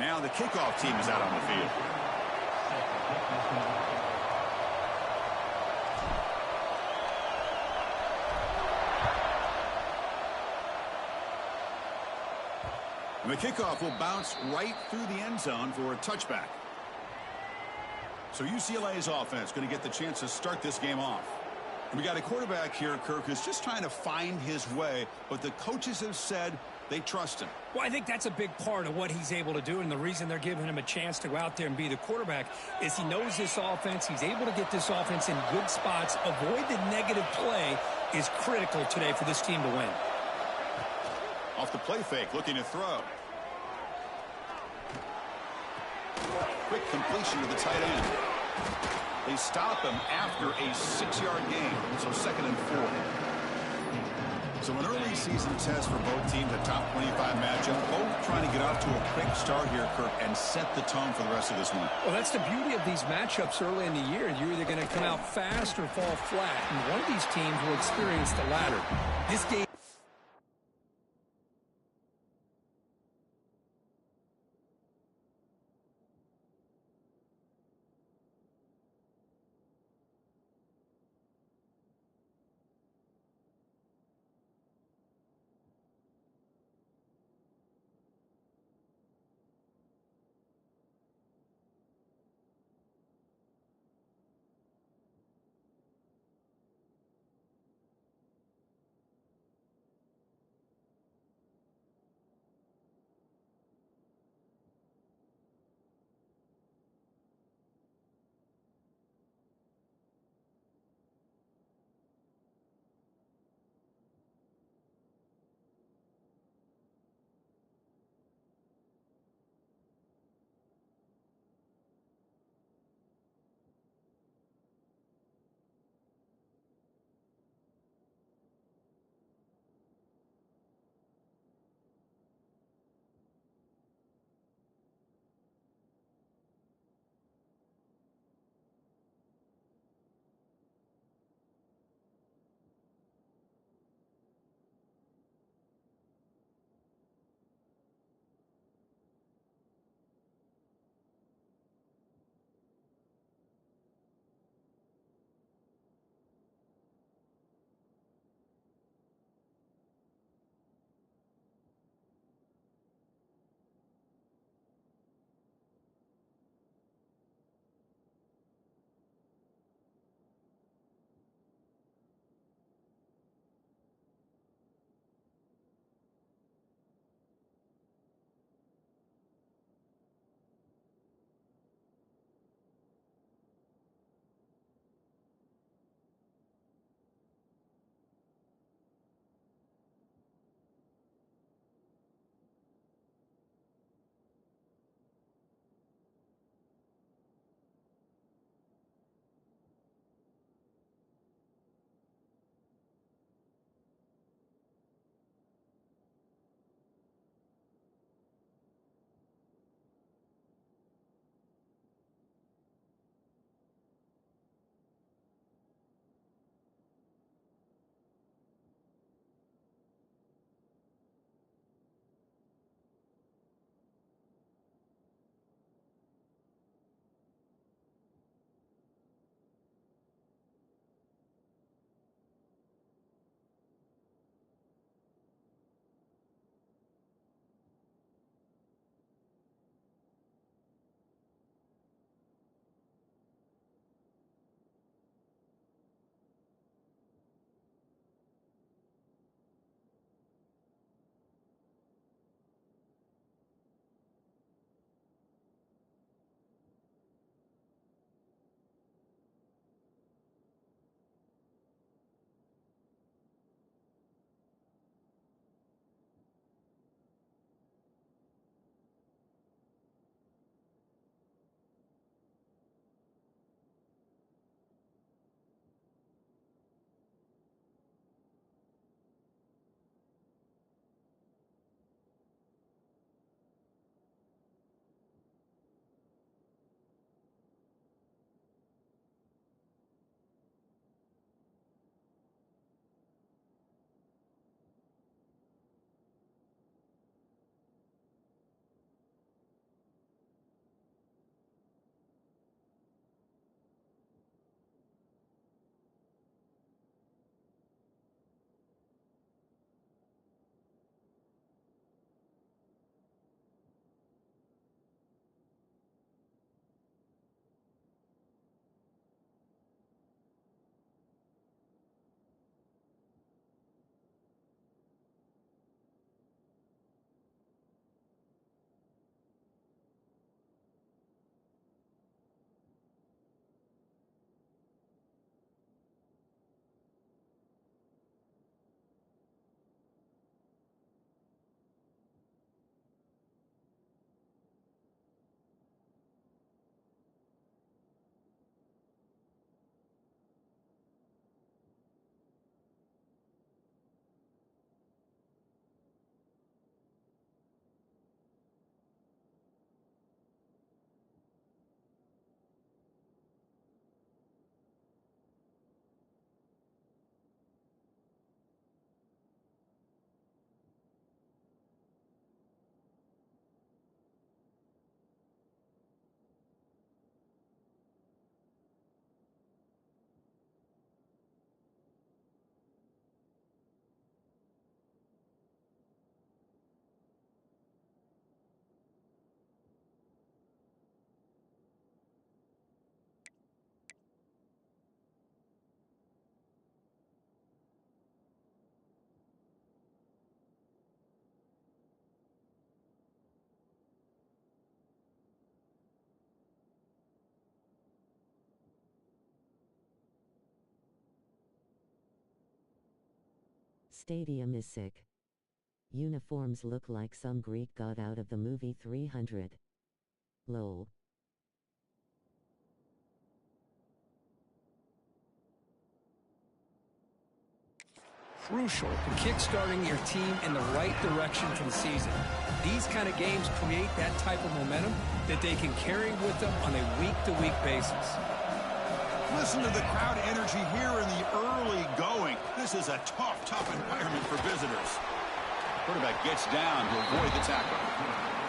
Now the kickoff team is out on the field. And the kickoff will bounce right through the end zone for a touchback. So UCLA's offense going to get the chance to start this game off. And we got a quarterback here, Kirk, who's just trying to find his way, but the coaches have said they trust him. Well, I think that's a big part of what he's able to do, and the reason they're giving him a chance to go out there and be the quarterback is he knows this offense. He's able to get this offense in good spots. Avoid the negative play is critical today for this team to win. Off the play fake, looking to throw. Quick completion to the tight end. They stop him after a 6-yard gain, so 2nd and 4. So an early season test for both teams, a top 25 matchup, both trying to get off to a quick start here, Kirk, and set the tone for the rest of this one. Well, that's the beauty of these matchups early in the year. You're either going to come out fast or fall flat, and one of these teams will experience the latter. This game Stadium is sick. Uniforms look like some Greek god out of the movie 300. Lol. Crucial to kickstarting your team in the right direction for the season. These kind of games create that type of momentum that they can carry with them on a week-to-week basis. Listen to the crowd energy here in the early going. This is a tough environment for visitors. Quarterback gets down to avoid the tackle.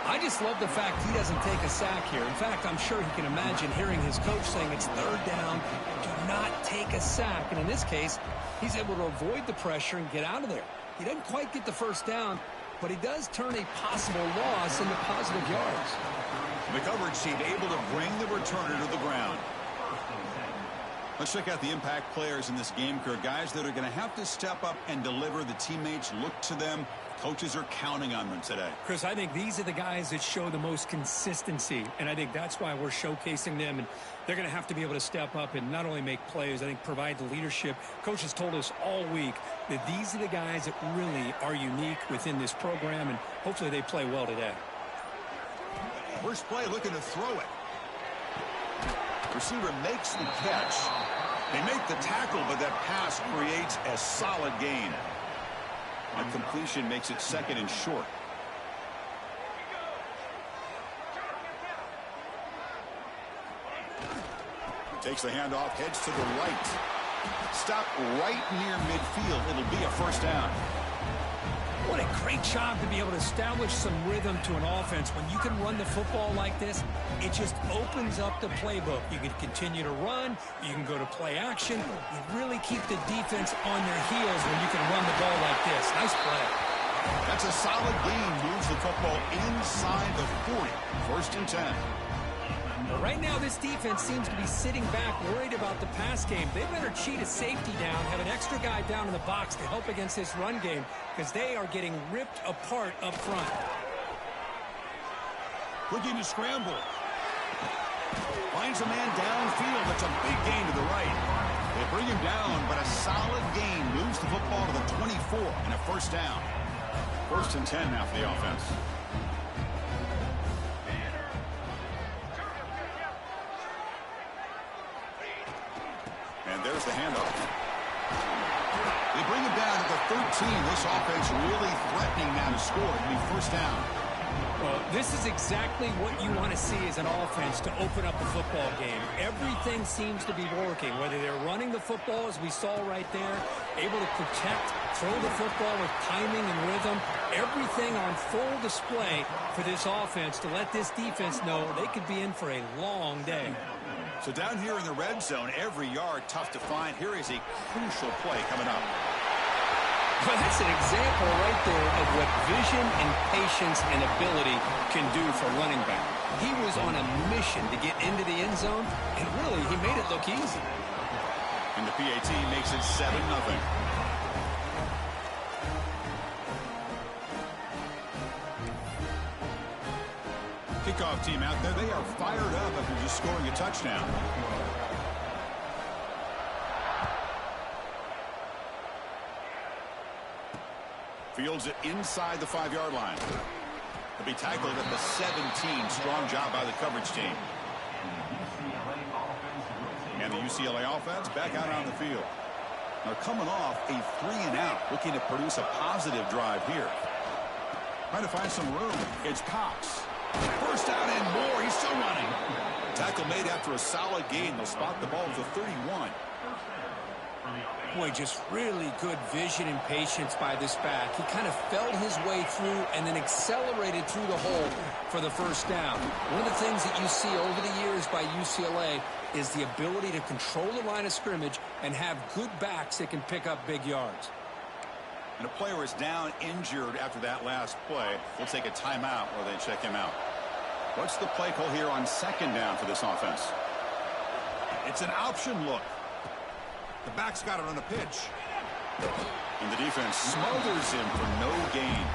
I just love the fact he doesn't take a sack here. In fact, I'm sure he can imagine hearing his coach saying it's third down, do not take a sack. And in this case, he's able to avoid the pressure and get out of there. He doesn't quite get the first down, but he does turn a possible loss into positive yards. The coverage team able to bring the returner to the ground. Let's check out the impact players in this game, Kirk. Guys that are going to have to step up and deliver. The teammates look to them. Coaches are counting on them today. Chris, I think these are the guys that show the most consistency, and I think that's why we're showcasing them, and they're going to have to be able to step up and not only make plays, I think provide the leadership. Coaches told us all week that these are the guys that really are unique within this program, and hopefully they play well today. First play looking to throw it. Receiver makes the catch. They make the tackle, but that pass creates a solid gain. A completion makes it second and short. Takes the handoff, heads to the right. Stop right near midfield. It'll be a first down. What a great job to be able to establish some rhythm to an offense. When you can run the football like this, it just opens up the playbook. You can continue to run. You can go to play action. You really keep the defense on their heels when you can run the ball like this. Nice play. That's a solid gain. Moves the football inside the 40. First and 10. Well, right now, this defense seems to be sitting back, worried about the pass game. They better cheat a safety down, have an extra guy down in the box to help against this run game, because they are getting ripped apart up front. Looking to scramble. Finds a man downfield. That's a big gain to the right. They bring him down, but a solid gain moves the football to the 24 and a first down. First and 10 now for the offense. And there's the handoff. They bring him down to the 13. This offense really threatening now to score. It'll be first down. Well, this is exactly what you want to see as an offense to open up the football game. Everything seems to be working, whether they're running the football, as we saw right there, able to protect, throw the football with timing and rhythm, everything on full display for this offense to let this defense know they could be in for a long day. So down here in the red zone, every yard tough to find. Here is a crucial play coming up. Well, that's an example right there of what vision and patience and ability can do for running back. He was on a mission to get into the end zone, and really, he made it look easy. And the PAT makes it 7-0. Kickoff team out there, they are fired up after just scoring a touchdown. Fields it inside the 5-yard line. He'll be tackled at the 17. Strong job by the coverage team. And the UCLA offense back out on the field. They're coming off a 3-and-out, looking to produce a positive drive here. Trying to find some room. It's Cox. First down and more. He's still running. Tackle made after a solid gain. They'll spot the ball at the 31. Boy, just really good vision and patience by this back. He kind of felt his way through and then accelerated through the hole for the first down. One of the things that you see over the years by UCLA is the ability to control the line of scrimmage and have good backs that can pick up big yards. And a player is down injured after that last play. We'll take a timeout while they check him out. What's the play call here on second down for this offense? It's an option look. The back's got it on the pitch. And the defense smothers him for no gain.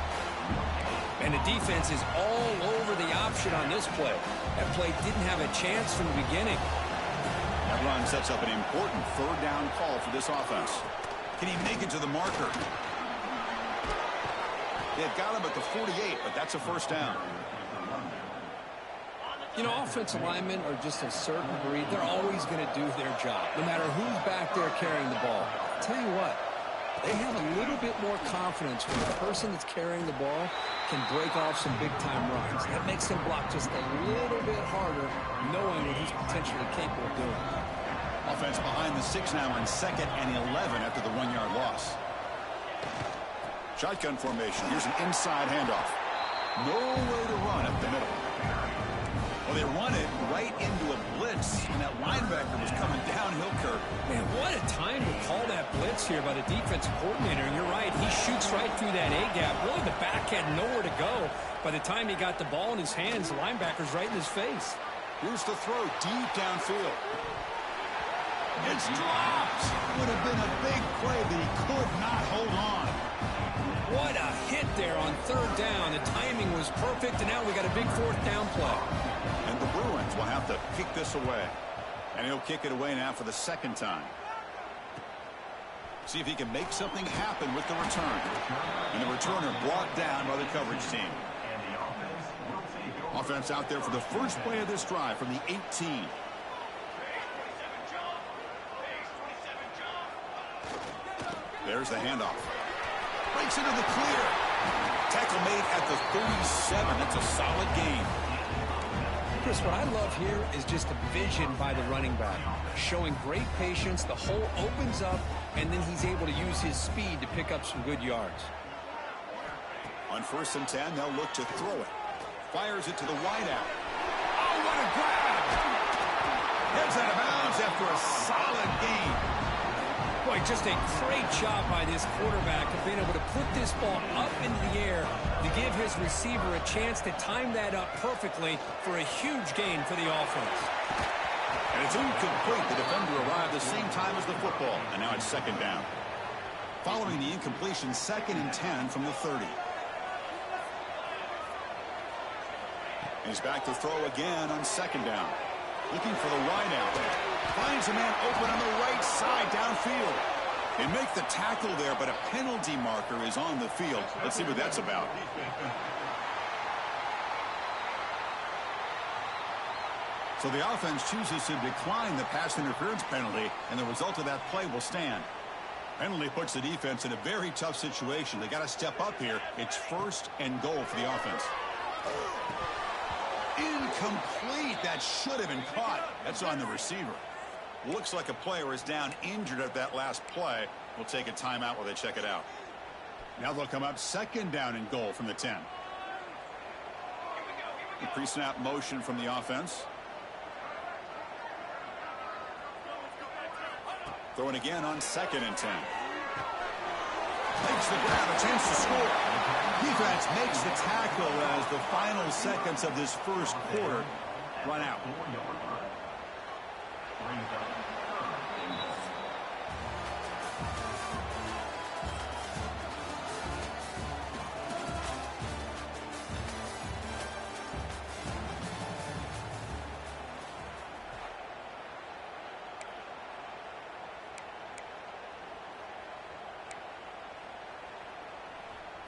And the defense is all over the option on this play. That play didn't have a chance from the beginning. That run sets up an important third down call for this offense. Can he make it to the marker? They've got him at the 48, but that's a first down. You know, offensive linemen are just a certain breed. They're always going to do their job, no matter who's back there carrying the ball. I'll tell you what, they have a little bit more confidence when the person that's carrying the ball can break off some big-time runs. That makes them block just a little bit harder, knowing what he's potentially capable of doing. Offense behind the 6 now on 2nd and 11 after the 1-yard loss. Shotgun formation. Here's an inside handoff. Nowhere to run up the middle. Well, they run it right into a blitz, and that linebacker was coming downhill, Kirk. Man, what a time to call that blitz here by the defensive coordinator. And you're right, he shoots right through that A-gap. Really, the back had nowhere to go. By the time he got the ball in his hands, the linebacker's right in his face. Here's the throw deep downfield. It's dropped. Would have been a big play, but he could not hold on. What a hit there on 3rd down. The timing was perfect, and now we got a big 4th down play. And the Bruins will have to kick this away. And he'll kick it away now for the 2nd time. See if he can make something happen with the return. And the returner brought down by the coverage team. Offense out there for the first play of this drive from the 18. There's the handoff. Breaks into the clear. Tackle made at the 37. That's a solid gain. Chris, what I love here is just the vision by the running back. Showing great patience. The hole opens up, and then he's able to use his speed to pick up some good yards. On 1st and 10, they'll look to throw it. Fires it to the wideout. Oh, what a grab! Heads out of bounds after a solid gain. Boy, just a great job by this quarterback of being able to put this ball up into the air to give his receiver a chance to time that up perfectly for a huge gain for the offense. And it's incomplete. The defender arrived the same time as the football, and now it's 2nd down. Following the incompletion, 2nd and 10 from the 30. He's back to throw again on 2nd down. Looking for the wideout. Finds a man open on the right side downfield. They make the tackle there, but a penalty marker is on the field. Let's see what that's about. So the offense chooses to decline the pass interference penalty, and the result of that play will stand. Penalty puts the defense in a very tough situation. They got to step up here. It's 1st and goal for the offense. Incomplete. That should have been caught. That's on the receiver. Looks like a player is down injured at that last play. We'll take a timeout while they check it out. Now they'll come up 2nd down and goal from the 10. The pre-snap motion from the offense. Throwing again on 2nd and 10. Makes the grab, a chance to score. Defense makes the tackle as the final seconds of this 1st quarter run out.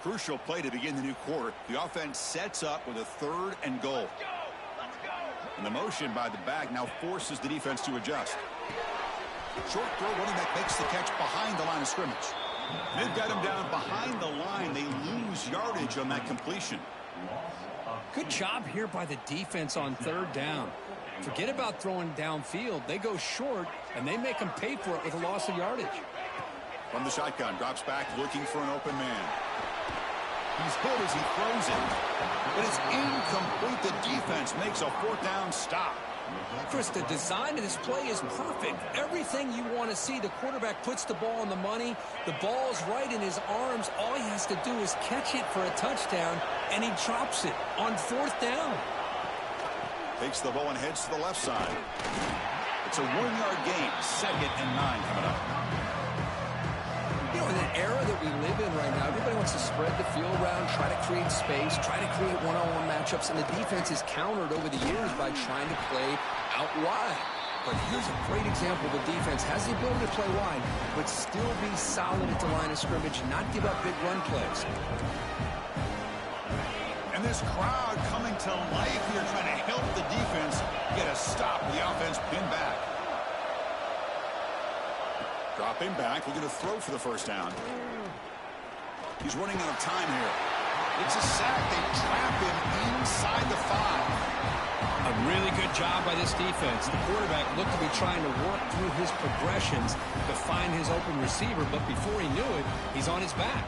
Crucial play to begin the new quarter. The offense sets up with a 3rd and goal. And the motion by the back now forces the defense to adjust. Short throw, running back makes the catch behind the line of scrimmage. They've got him down behind the line. They lose yardage on that completion. Good job here by the defense on 3rd down. Forget about throwing downfield. They go short, and they make them pay for it with a loss of yardage. From the shotgun, drops back, looking for an open man. He's hit as he throws it. But it's incomplete. The defense makes a 4th down stop. Chris, the design of this play is perfect. Everything you want to see. The quarterback puts the ball on the money. The ball's right in his arms. All he has to do is catch it for a touchdown, and he drops it on 4th down. Takes the ball and heads to the left side. It's a 1-yard gain. 2nd and 9 coming up. You know, in an era that we live in right now, everybody wants to spread the field around, try to create space, try to create one-on-one matchups, and the defense is countered over the years by trying to play out wide. But here's a great example. The defense has the ability to play wide, but still be solid at the line of scrimmage and not give up big run plays. And this crowd coming to life here, trying to help the defense get a stop. The offense pinned back. Dropping back, looking to throw for the first down. He's running out of time here. It's a sack. They trap him inside the 5. A really good job by this defense. The quarterback looked to be trying to work through his progressions to find his open receiver, but before he knew it, he's on his back.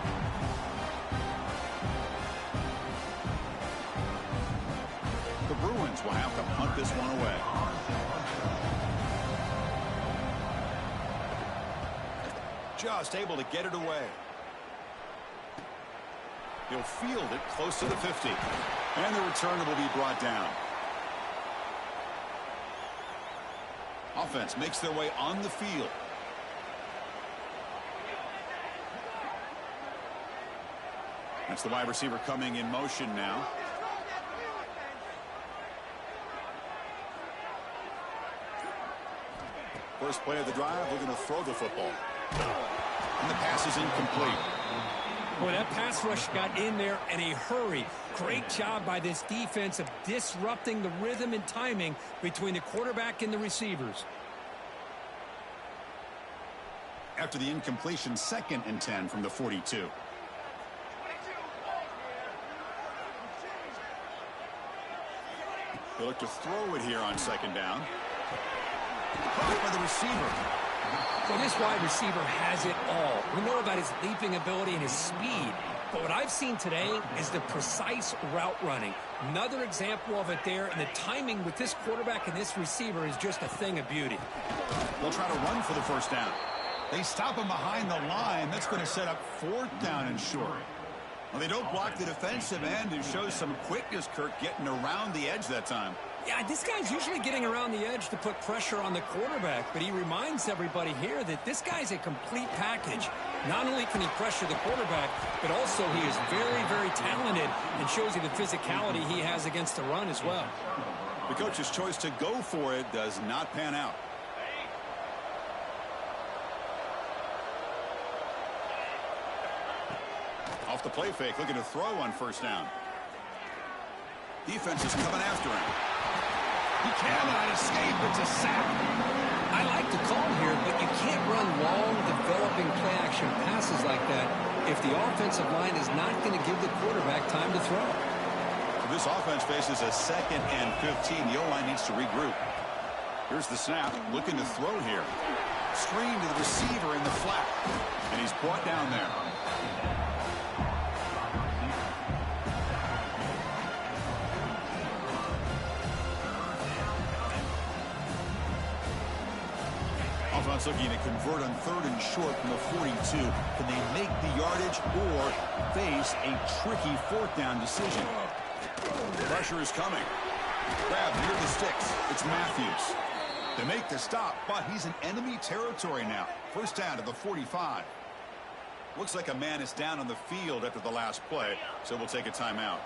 The Bruins will have to punt this one away. Just able to get it away. He'll field it close to the 50. And the returner will be brought down. Offense makes their way on the field. That's the wide receiver coming in motion now. First play of the drive, we're going to throw the football. And the pass is incomplete. Boy, that pass rush got in there in a hurry. Great job by this defense of disrupting the rhythm and timing between the quarterback and the receivers. After the incompletion, 2nd and 10 from the 42. They look to throw it here on 2nd down. Caught by the receiver. Well, this wide receiver has it all. We know about his leaping ability and his speed. But what I've seen today is the precise route running. Another example of it there, and the timing with this quarterback and this receiver is just a thing of beauty. They'll try to run for the first down. They stop him behind the line. That's going to set up 4th down and short. Well, they don't block the defensive end, who shows some quickness, Kirk, getting around the edge that time. Yeah, this guy's usually getting around the edge to put pressure on the quarterback, but he reminds everybody here that this guy's a complete package. Not only can he pressure the quarterback, but also he is very, very talented and shows you the physicality he has against the run as well. The coach's choice to go for it does not pan out. Off the play fake, looking to throw on 1st down. Defense is coming after him. He cannot escape. It's a sack. I like the call here, but you can't run long, developing play-action passes like that if the offensive line is not going to give the quarterback time to throw. This offense faces a 2nd and 15. The O-line needs to regroup. Here's the snap, looking to throw here. Screen to the receiver in the flat, and he's brought down there. Offense looking to convert on 3rd and short from the 42. Can they make the yardage or face a tricky 4th down decision? Pressure is coming. Grab near the sticks. It's Matthews. They make the stop, but he's in enemy territory now. 1st down to the 45. Looks like a man is down on the field after the last play, so we'll take a timeout.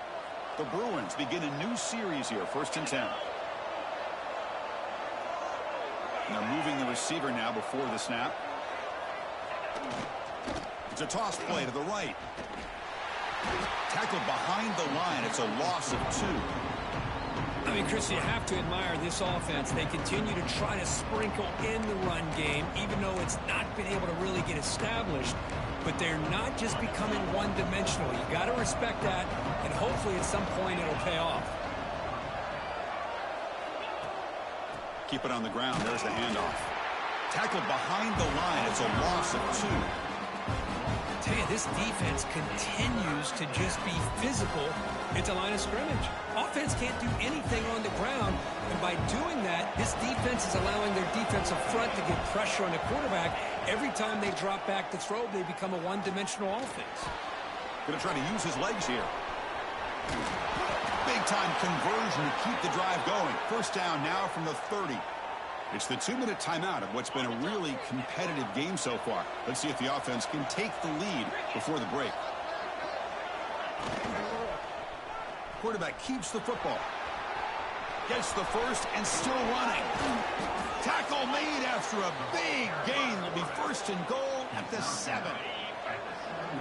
The Bruins begin a new series here, 1st and 10. They're moving the receiver now before the snap. It's a toss play to the right. Tackled behind the line. It's a loss of 2. I mean, Chris, you have to admire this offense. They continue to try to sprinkle in the run game, even though it's not been able to really get established. But they're not just becoming one-dimensional. You got to respect that, and hopefully at some point it'll pay off. Keep it on the ground. There's the handoff. Tackled behind the line. It's a loss of 2. I tell you, this defense continues to just be physical at the line of scrimmage. Offense can't do anything on the ground, and by doing that, this defense is allowing their defensive front to get pressure on the quarterback. Every time they drop back to throw, they become a one-dimensional offense. Going to try to use his legs here. Big-time conversion to keep the drive going. 1st down now from the 30. It's the 2-minute timeout of what's been a really competitive game so far. Let's see if the offense can take the lead before the break. Quarterback keeps the football. Gets the first and still running. Tackle made after a big gain. Will be 1st and goal at the 7.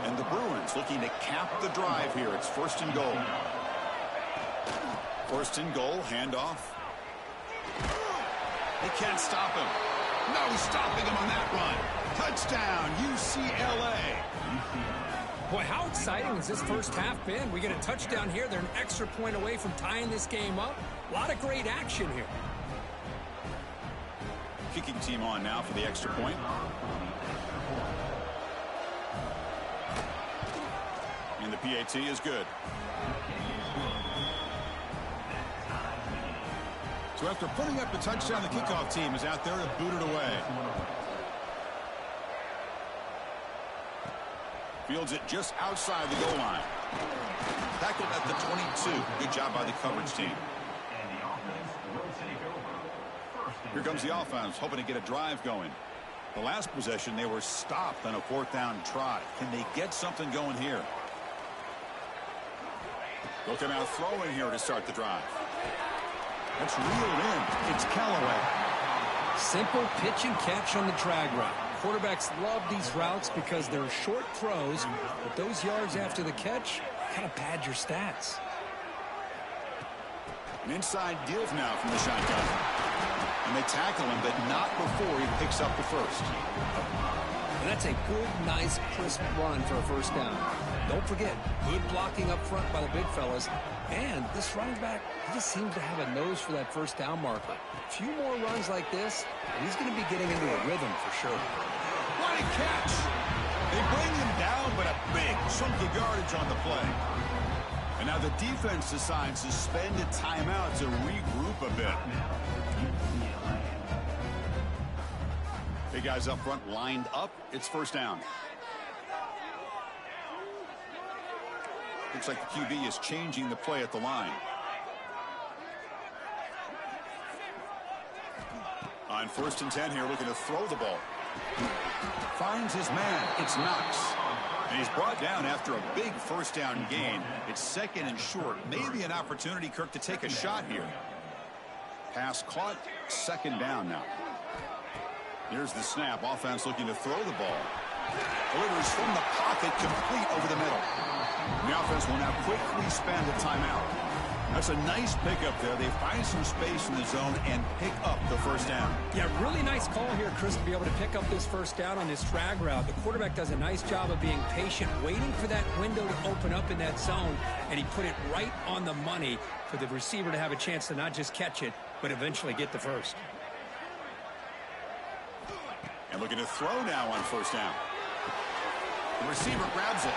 And the Bruins looking to cap the drive here. It's 1st and goal. First and goal, handoff. They can't stop him. No stopping him on that run. Touchdown, UCLA. Boy, how exciting has this first half been? We get a touchdown here. They're an extra point away from tying this game up. A lot of great action here. Kicking team on now for the extra point. And the PAT is good. So after putting up the touchdown, the kickoff team is out there to boot it away. Fields it just outside the goal line. Tackled at the 22. Good job by the coverage team. Here comes the offense, hoping to get a drive going. The last possession, they were stopped on a 4th down try. Can they get something going here? Looking out throwing here to start the drive. That's reeled in. It's Callaway. Simple pitch and catch on the drag route. Quarterbacks love these routes because they're short throws, but those yards after the catch kind of pad your stats. An inside deal now from the shotgun. And they tackle him, but not before he picks up the first. And that's a good, nice, crisp run for a first down. Don't forget, good blocking up front by the big fellas. And this running back, he just seems to have a nose for that first down marker. A few more runs like this, and he's going to be getting into a rhythm for sure. What a catch! They bring him down, but a big chunk of yardage on the play. And now the defense decides to spend a timeout to regroup a bit. Big guys up front lined up. It's first down. Looks like the QB is changing the play at the line. On 1st and 10 here, looking to throw the ball. Finds his man. It's Knox. And he's brought down after a big first down gain. It's 2nd and short. Maybe an opportunity, Kirk, to take a shot here. Pass caught. 2nd down now. Here's the snap. Offense looking to throw the ball. Delivers from the pocket, complete over the middle. The offense will now quickly spend a timeout. That's a nice pickup there. They find some space in the zone and pick up the first down. Yeah, really nice call here, Chris, to be able to pick up this first down on this drag route. The quarterback does a nice job of being patient, waiting for that window to open up in that zone, and he put it right on the money for the receiver to have a chance to not just catch it, but eventually get the first. And looking to throw now on first down. The receiver grabs it.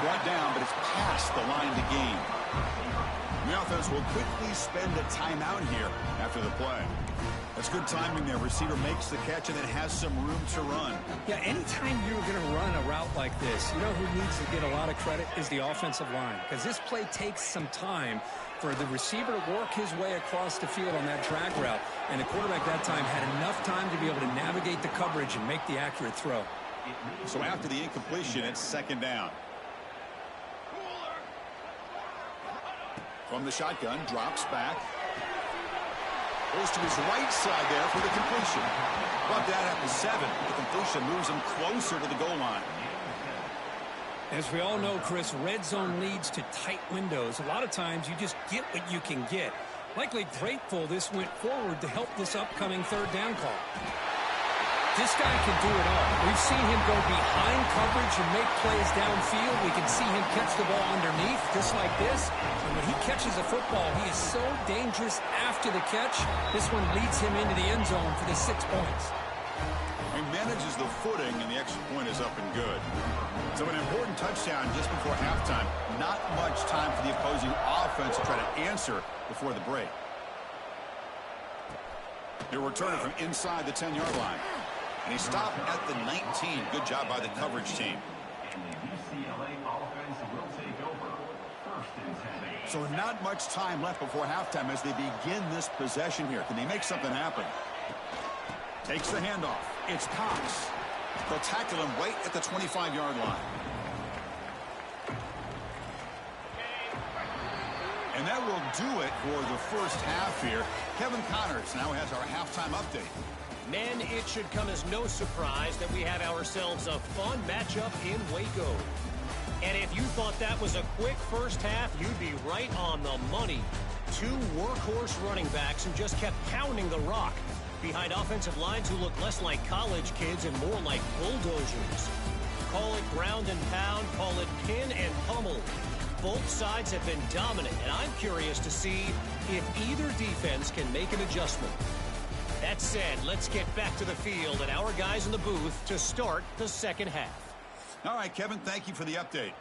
Brought down, but it's past the line to gain. The offense will quickly spend a timeout here after the play. That's good timing there. Receiver makes the catch and then has some room to run. Yeah, anytime you're going to run a route like this, you know who needs to get a lot of credit is the offensive line. Because this play takes some time for the receiver to work his way across the field on that drag route. And the quarterback that time had enough time to be able to navigate the coverage and make the accurate throw. So after the incompletion, it's 2nd down. From the shotgun, drops back. Goes to his right side there for the completion. Brought down at the 7. The completion moves him closer to the goal line. As we all know, Chris, red zone leads to tight windows. A lot of times you just get what you can get. Likely grateful this went forward to help this upcoming 3rd down call. This guy can do it all. We've seen him go behind coverage and make plays downfield. We can see him catch the ball underneath, just like this. And when he catches a football, he is so dangerous after the catch. This one leads him into the end zone for the 6 points. He manages the footing, and the extra point is up and good. So an important touchdown just before halftime. Not much time for the opposing offense to try to answer before the break. They're returning from inside the 10-yard line. And he stopped at the 19. Good job by the coverage team. So not much time left before halftime as they begin this possession here. Can they make something happen? Takes the handoff. It's Cox. They'll tackle him right at the 25-yard line. And that will do it for the first half here. Kevin Connors now has our halftime update. Men, it should come as no surprise that we have ourselves a fun matchup in Waco. And if you thought that was a quick first half, you'd be right on the money. two workhorse running backs who just kept pounding the rock behind offensive lines who look less like college kids and more like bulldozers. Call it ground and pound, call it pin and pummel. Both sides have been dominant, and I'm curious to see if either defense can make an adjustment. That said, let's get back to the field and our guys in the booth to start the second half. All right, Kevin, thank you for the update.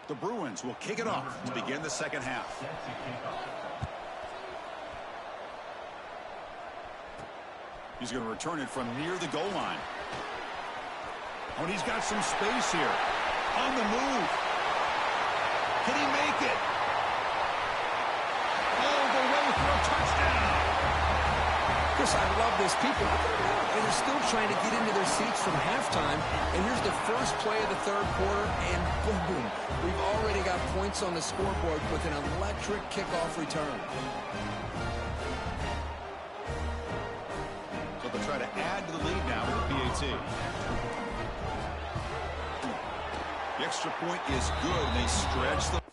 The Bruins will kick it off to begin the second half. He's going to return it from near the goal line. Oh, and he's got some space here. On the move. Can he make it? All the way for a touchdown. Chris, I love this. People and they're still trying to get into their seats from halftime. And here's the first play of the third quarter, and boom, we've already got points on the scoreboard with an electric kickoff return. So they'll try to add to the lead now with the PAT. The extra point is good, and they stretch the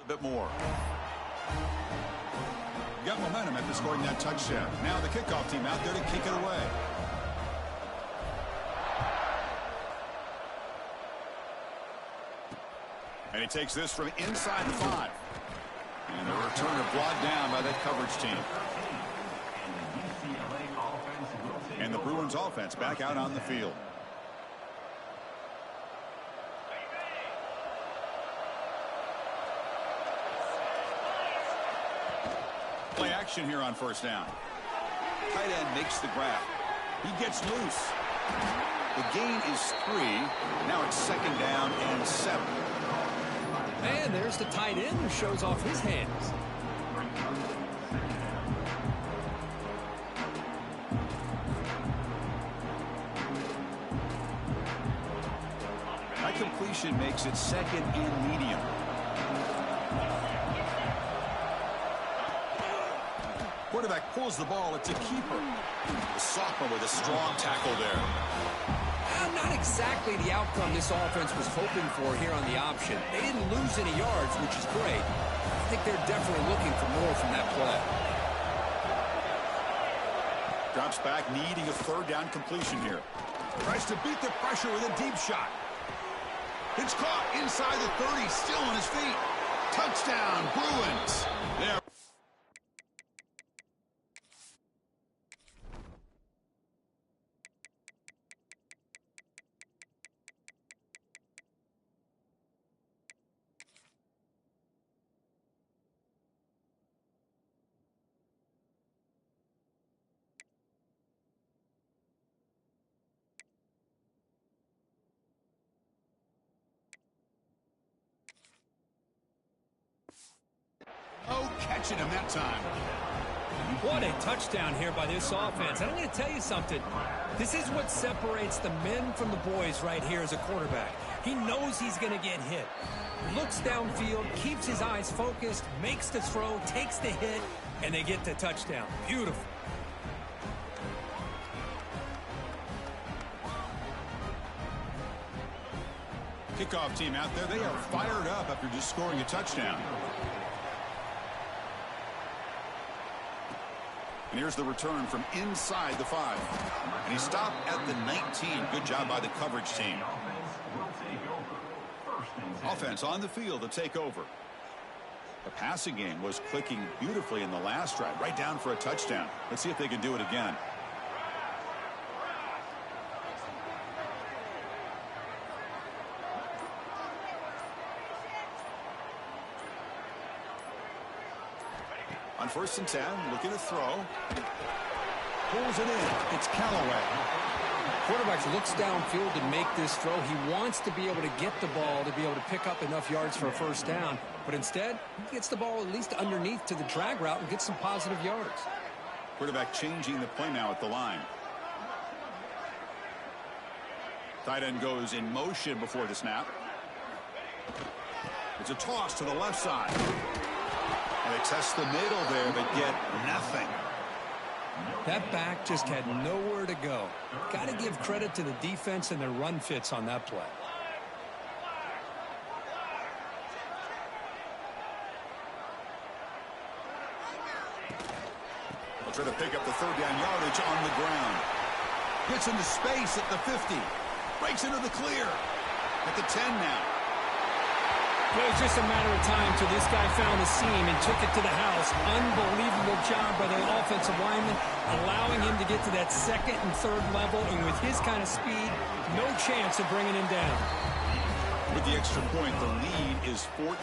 a bit more. Got momentum after scoring that touchdown. Now the kickoff team out there to kick it away. And he takes this from inside the 5. And the returner brought down by that coverage team. And the Bruins offense back out on the field. Play action here on first down. Tight end makes the grab. He gets loose. The gain is 3. Now it's 2nd down and 7. And there's the tight end who shows off his hands. That completion makes it 2nd and medium. Quarterback pulls the ball. It's a keeper. The sophomore with a strong tackle there. Not exactly the outcome this offense was hoping for here on the option. They didn't lose any yards, which is great. I think they're definitely looking for more from that play. Drops back, needing a 3rd down completion here. Tries to beat the pressure with a deep shot. It's caught inside the 30, still on his feet. Touchdown, Bruins. There. Oh, catching him that time. What a touchdown here by this offense. And I'm going to tell you something. This is what separates the men from the boys right here as a quarterback. He knows he's going to get hit. Looks downfield, keeps his eyes focused, makes the throw, takes the hit, and they get the touchdown. Beautiful. Kickoff team out there, they are fired up after just scoring a touchdown. And here's the return from inside the 5. And he stopped at the 19. Good job by the coverage team. Offense on the field to take over. The passing game was clicking beautifully in the last drive, right down for a touchdown. Let's see if they can do it again. On 1st and 10, looking to throw. Pulls it in. It's Callaway. Quarterback looks downfield to make this throw. He wants to be able to get the ball to be able to pick up enough yards for a 1st down. But instead, he gets the ball at least underneath to the drag route and gets some positive yards. Quarterback changing the play now at the line. Tight end goes in motion before the snap. It's a toss to the left side. And they test the middle there, but get nothing. That back just had nowhere to go. Got to give credit to the defense and their run fits on that play. They'll try to pick up the 3rd down yardage on the ground. Gets into space at the 50. Breaks into the clear. At the 10 now. It was just a matter of time till this guy found the seam and took it to the house. Unbelievable job by the offensive lineman, allowing him to get to that 2nd and 3rd level. And with his kind of speed, no chance of bringing him down. With the extra point, the lead is 14.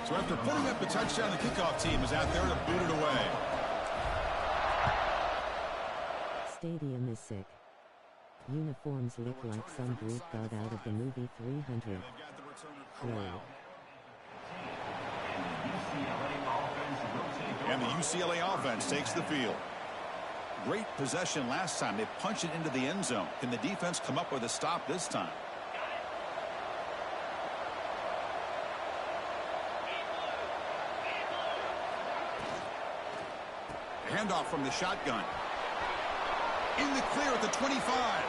So after putting up the touchdown, the kickoff team is out there to boot it away. Stadium is sick. Uniforms look like some group got out of the movie 300. And the UCLA offense takes the field. Great possession last time. They punched it into the end zone. Can the defense come up with a stop this time? Handoff from the shotgun. In the clear at the 25.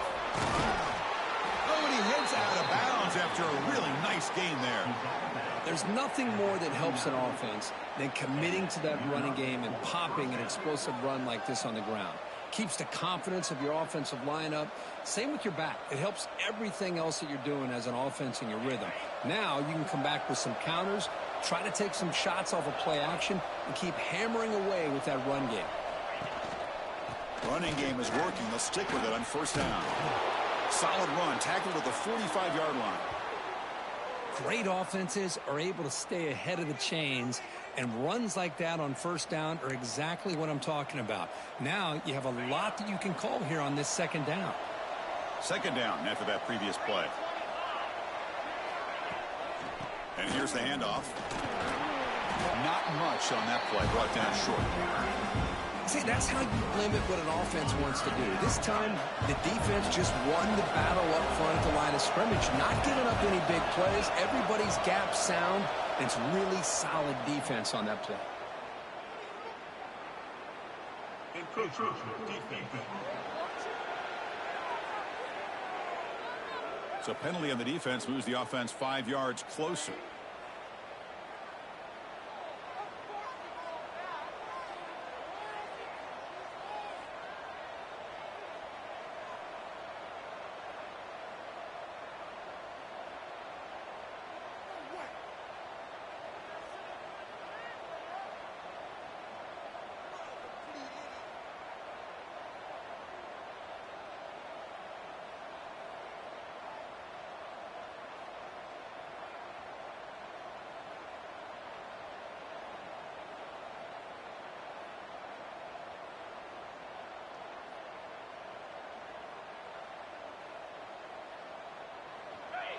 Oh, and he heads out of bounds after a really nice gain there. There's nothing more that helps an offense than committing to that running game and popping an explosive run like this on the ground. Keeps the confidence of your offensive lineup. Same with your back. It helps everything else that you're doing as an offense in your rhythm. Now you can come back with some counters, try to take some shots off of play action, and keep hammering away with that run game. Running game is working. They'll stick with it on first down. Solid run, tackled at the 45-yard line. Great offenses are able to stay ahead of the chains, and runs like that on first down are exactly what I'm talking about. Now you have a lot that you can call here on this second down. Second down after that previous play. And here's the handoff. Not much on that play, brought down short. See, that's how you limit what an offense wants to do. This time, the defense just won the battle up front at the line of scrimmage, not giving up any big plays. Everybody's gap sound. It's really solid defense on that play. So penalty on the defense moves the offense 5 yards closer.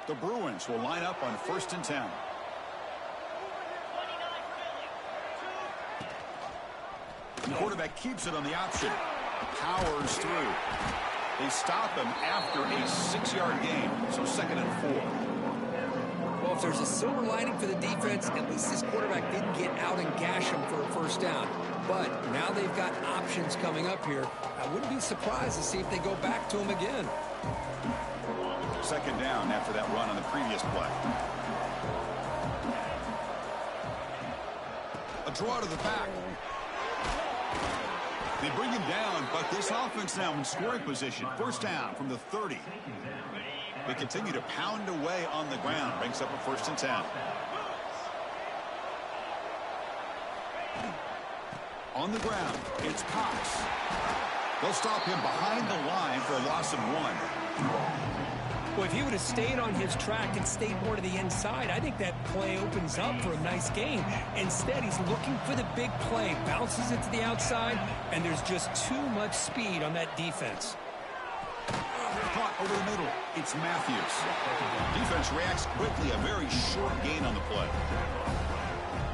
The Bruins will line up on 1st and 10. The quarterback keeps it on the option. Powers through. They stop him after a 6-yard gain. So 2nd and 4. Well, if there's a silver lining for the defense, at least this quarterback didn't get out and gash him for a first down. But now they've got options coming up here. I wouldn't be surprised to see if they go back to him again. 2nd down after that run on the previous play. A draw to the back. They bring him down, but this offense now in scoring position. First down from the 30. They continue to pound away on the ground. Brings up a 1st and 10. On the ground, it's Cox. They'll stop him behind the line for a loss of 1. Well, if he would have stayed on his track and stayed more to the inside, I think that play opens up for a nice gain. Instead, he's looking for the big play, bounces it to the outside, and there's just too much speed on that defense. Caught over the middle. It's Matthews. Defense reacts quickly. A very short gain on the play.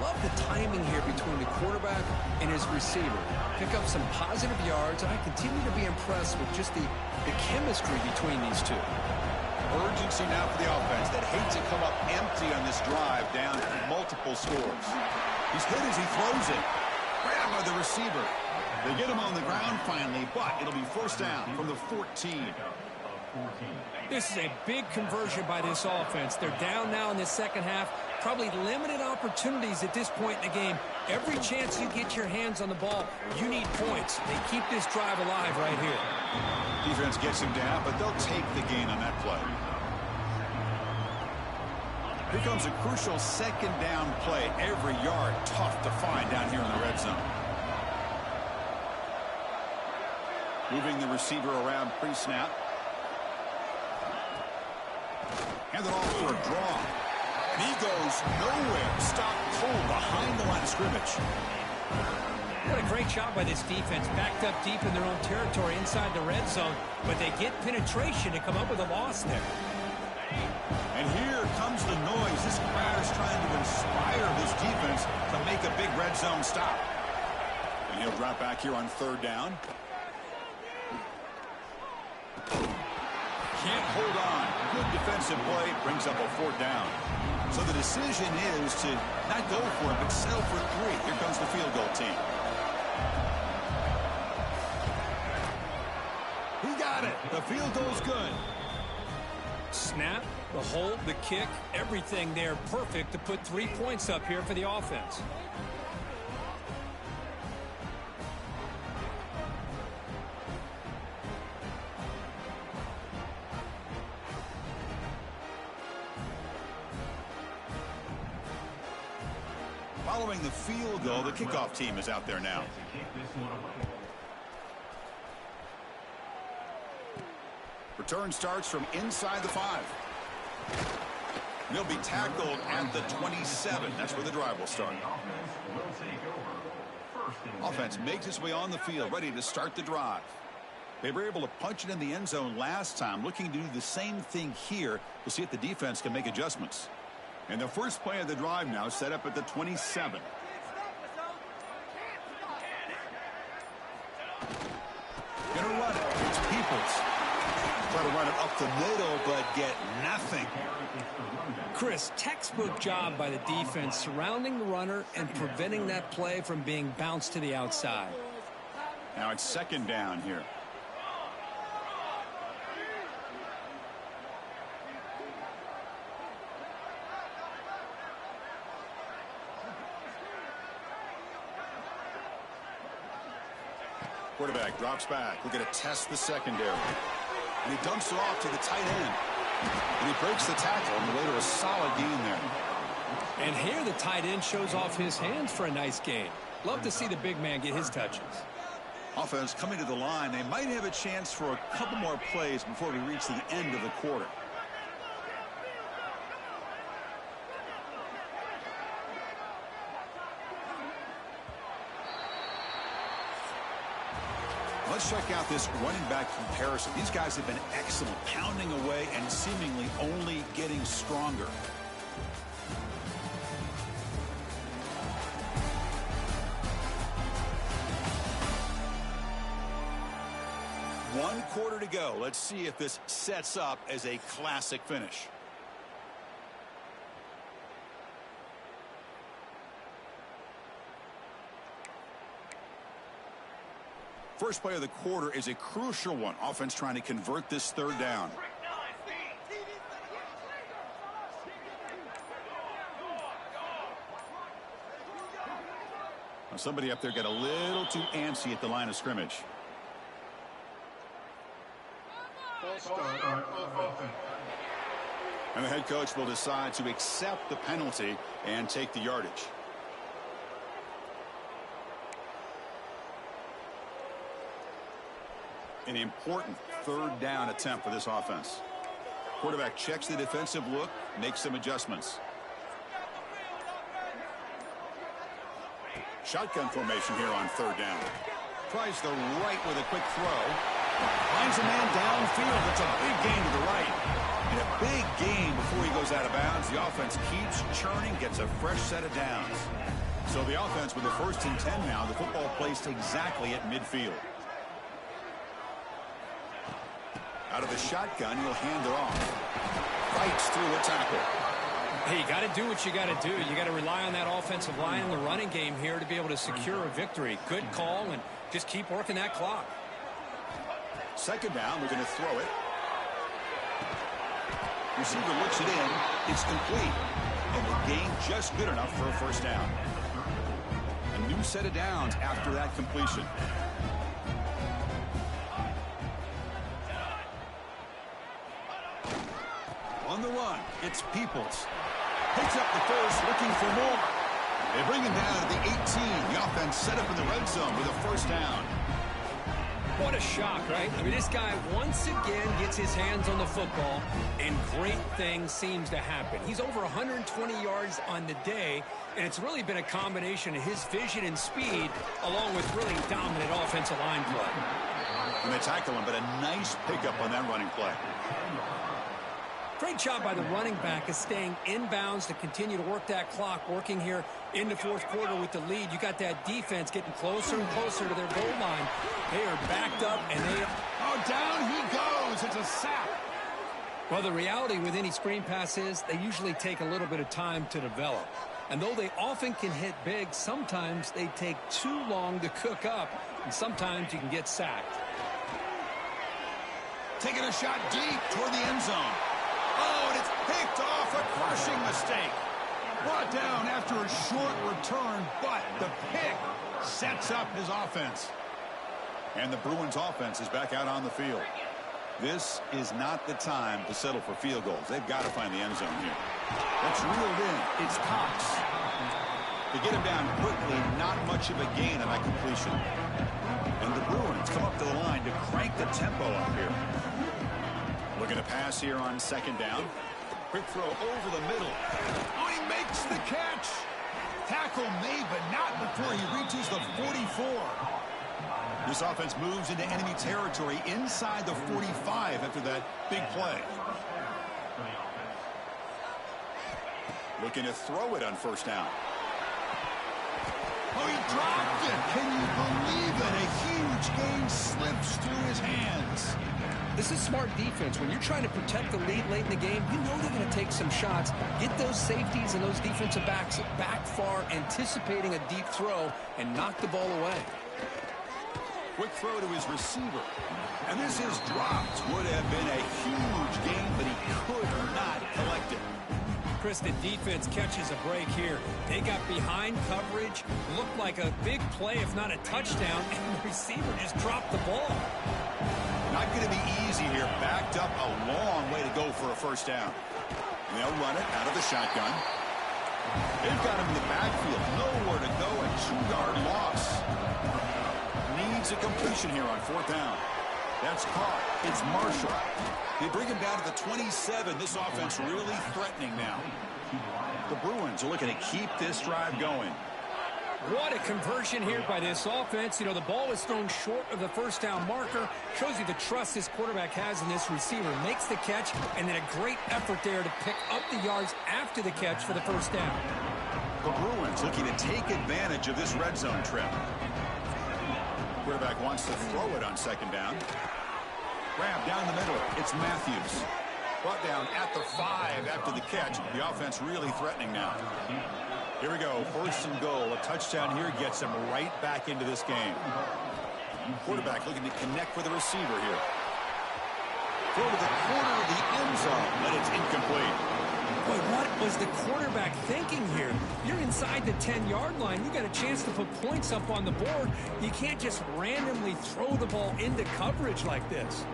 Love the timing here between the quarterback and his receiver. Pick up some positive yards, and I continue to be impressed with just the chemistry between these two. Urgency now for the offense that hates to come up empty on this drive down multiple scores. He's hit as he throws it. Grabbed by the receiver. They get him on the ground finally, but it'll be first down from the 14. This is a big conversion by this offense. They're down now in the second half. Probably limited opportunities at this point in the game. Every chance you get your hands on the ball, you need points. They keep this drive alive right here. Defense gets him down, but they'll take the gain on that play. Here comes a crucial 2nd down play. Every yard tough to find down here in the red zone. Moving the receiver around pre-snap. Hand it off for a draw. And he goes nowhere. Stopped cold behind the line of scrimmage. What a great job by this defense. Backed up deep in their own territory inside the red zone, but they get penetration to come up with a loss there. And here comes the noise. This crowd is trying to inspire this defense to make a big red zone stop. And he'll drop back here on 3rd down. Can't hold on. Good defensive play. Brings up a 4th down. So the decision is to not go for it, but settle for 3. Here comes the field goal team. He got it. The field goal's good. Snap, the hold, the kick, everything there perfect to put 3 points up here for the offense. Following the field goal, the kickoff team is out there now. Return starts from inside the 5. They'll be tackled at the 27. That's where the drive will start. Offense makes its way on the field, ready to start the drive. They were able to punch it in the end zone last time, looking to do the same thing here to see if the defense can make adjustments. And the first play of the drive now set up at the 27. Gonna run it. It's Peoples. Try to run it up the middle, but get nothing. Chris, textbook job by the defense surrounding the runner and preventing that play from being bounced to the outside. Now it's second down here. Quarterback drops back. We're going to test the secondary. And he dumps it off to the tight end. And he breaks the tackle on the way to a solid gain there. And here the tight end shows off his hands for a nice gain. Love to see the big man get his touches. Offense coming to the line. They might have a chance for a couple more plays before we reach the end of the quarter. Let's check out this running back comparison. These guys have been excellent, pounding away and seemingly only getting stronger. One quarter to go. Let's see if this sets up as a classic finish. First play of the quarter is a crucial one. Offense trying to convert this third down. Now somebody up there got a little too antsy at the line of scrimmage. And the head coach will decide to accept the penalty and take the yardage. An important third down attempt for this offense. Quarterback checks the defensive look, makes some adjustments. Shotgun formation here on third down. Tries the right with a quick throw. Finds a man downfield. It's a big gain to the right. And a big gain before he goes out of bounds. The offense keeps churning, gets a fresh set of downs. So the offense with the 1st and 10 now. The football placed exactly at midfield. Out of the shotgun, he'll hand it off. Fights through a tackle. Hey, you got to do what you got to do. You got to rely on that offensive line in the running game here to be able to secure a victory. Good call, and just keep working that clock. Second down, we're going to throw it. Receiver looks it in. It's complete. And the gain just good enough for a first down. A new set of downs after that completion. On the run, it's Peoples. Picks up the first, looking for more. They bring him down to the 18. The offense set up in the red zone with a first down. What a shock, right? I mean, this guy once again gets his hands on the football, and great things seems to happen. He's over 120 yards on the day, and it's really been a combination of his vision and speed, along with really dominant offensive line play. And they tackle him, but a nice pickup on that running play. Great job by the running back of staying inbounds to continue to work that clock, working here in the fourth quarter with the lead. You got that defense getting closer and closer to their goal line. They are backed up, and they are... Oh, down he goes. It's a sack. Well, the reality with any screen pass is they usually take a little bit of time to develop. And though they often can hit big, sometimes they take too long to cook up, and sometimes you can get sacked. Taking a shot deep toward the end zone. Picked off, a crushing mistake. Brought down after a short return, but the pick sets up his offense. And the Bruins offense is back out on the field. This is not the time to settle for field goals. They've got to find the end zone here. That's reeled in. It's Cox. To get him down quickly, not much of a gain on that completion. And the Bruins come up to the line to crank the tempo up here. Looking to pass here on second down. Quick throw over the middle. Oh, he makes the catch. Tackle made, but not before he reaches the 44. This offense moves into enemy territory inside the 45 after that big play. Looking to throw it on first down. Oh, he dropped it. Can you believe it? A huge gain slips through his hands. This is smart defense. When you're trying to protect the lead late in the game, you know they're going to take some shots. Get those safeties and those defensive backs back far, anticipating a deep throw, and knock the ball away. Quick throw to his receiver. And this is dropped. Would have been a huge gain, but he could not collect it. Chris, the defense catches a break here. They got behind coverage, looked like a big play, if not a touchdown, and the receiver just dropped the ball. Not going to be easy here. Backed up a long way to go for a first down. And they'll run it out of the shotgun. They've got him in the backfield. Nowhere to go. A 2-yard loss. Needs a completion here on fourth down. That's caught. It's Marshall. They bring him down to the 27. This offense really threatening now. The Bruins are looking to keep this drive going. What a conversion here by this offense. You know, the ball is thrown short of the first down marker. Shows you the trust this quarterback has in this receiver. Makes the catch, and then a great effort there to pick up the yards after the catch for the first down. The Bruins looking to take advantage of this red zone trip. Quarterback wants to throw it on second down. Grab down the middle. It's Matthews. Brought down at the 5 after the catch. The offense really threatening now. Here we go. First and goal. A touchdown here gets him right back into this game. Quarterback looking to connect with the receiver here. Throw to the corner of the end zone, but it's incomplete. Boy, what was the quarterback thinking here? You're inside the 10-yard line. You got a chance to put points up on the board. You can't just randomly throw the ball into coverage like this.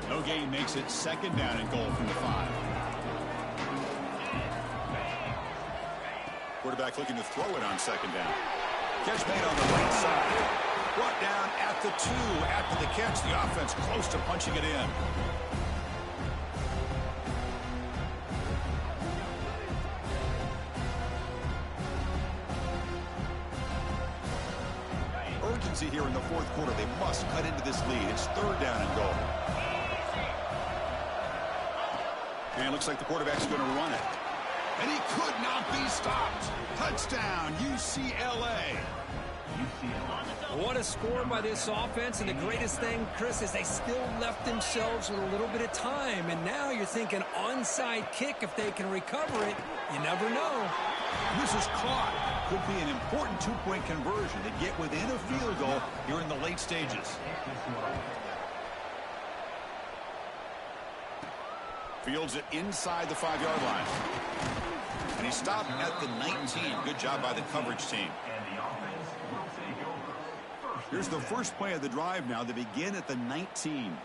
No gain makes it second down and goal from the 5. Quarterback looking to throw it on second down. Catch made on the right side. Brought down at the 2 after the catch. The offense close to punching it in. Urgency here in the fourth quarter. They must cut into this lead. It's third down and goal. And it looks like the quarterback's going to run it. And he could not be stopped. Touchdown, UCLA. What a score by this offense. And the greatest thing, Chris, is they still left themselves with a little bit of time. And now you're thinking onside kick. If they can recover it, you never know. This is caught. Could be an important two-point conversion to get within a field goal here in the late stages. Fields it inside the 5-yard line. And he stopped at the 19. Good job by the coverage team. Here's the first play of the drive now. They begin at the 19.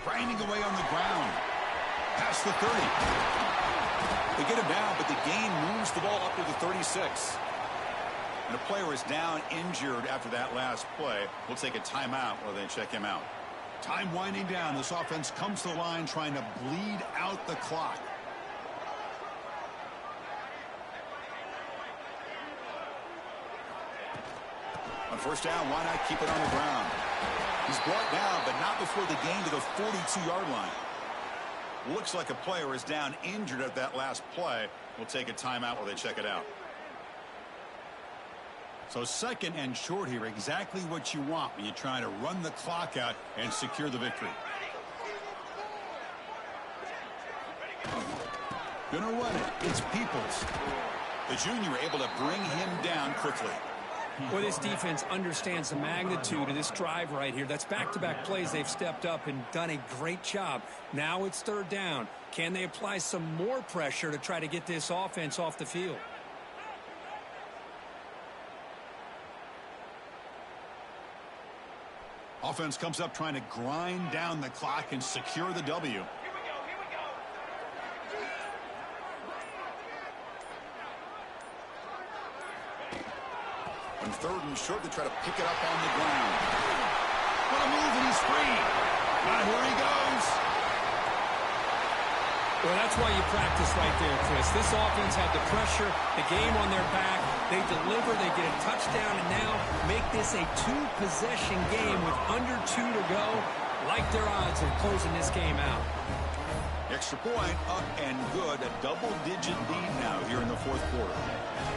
Grinding away on the ground. Past the 30. They get him down, but the gain moves the ball up to the 36. And a player is down injured after that last play. We'll take a timeout while they check him out. Time winding down. This offense comes to the line trying to bleed out the clock. On first down, why not keep it on the ground? He's brought down, but not before the gain to the 42-yard line. Looks like a player is down injured at that last play. We'll take a timeout while they check it out. So second and short here, exactly what you want when you're trying to run the clock out and secure the victory. Gonna run it. It's Peoples. The junior able to bring him down quickly. Well, this defense understands the magnitude of this drive right here. That's back-to-back plays. They've stepped up and done a great job. Now it's third down. Can they apply some more pressure to try to get this offense off the field? Offense comes up trying to grind down the clock and secure the W. On third and short, they try to pick it up on the ground. What a move, and he's free. And here he goes. Well, that's why you practice right there, Chris. This offense had the pressure, the game on their back. They deliver, they get a touchdown, and now make this a two-possession game with under 2 to go. Like their odds of closing this game out. Extra point up and good. A double-digit lead now here in the fourth quarter.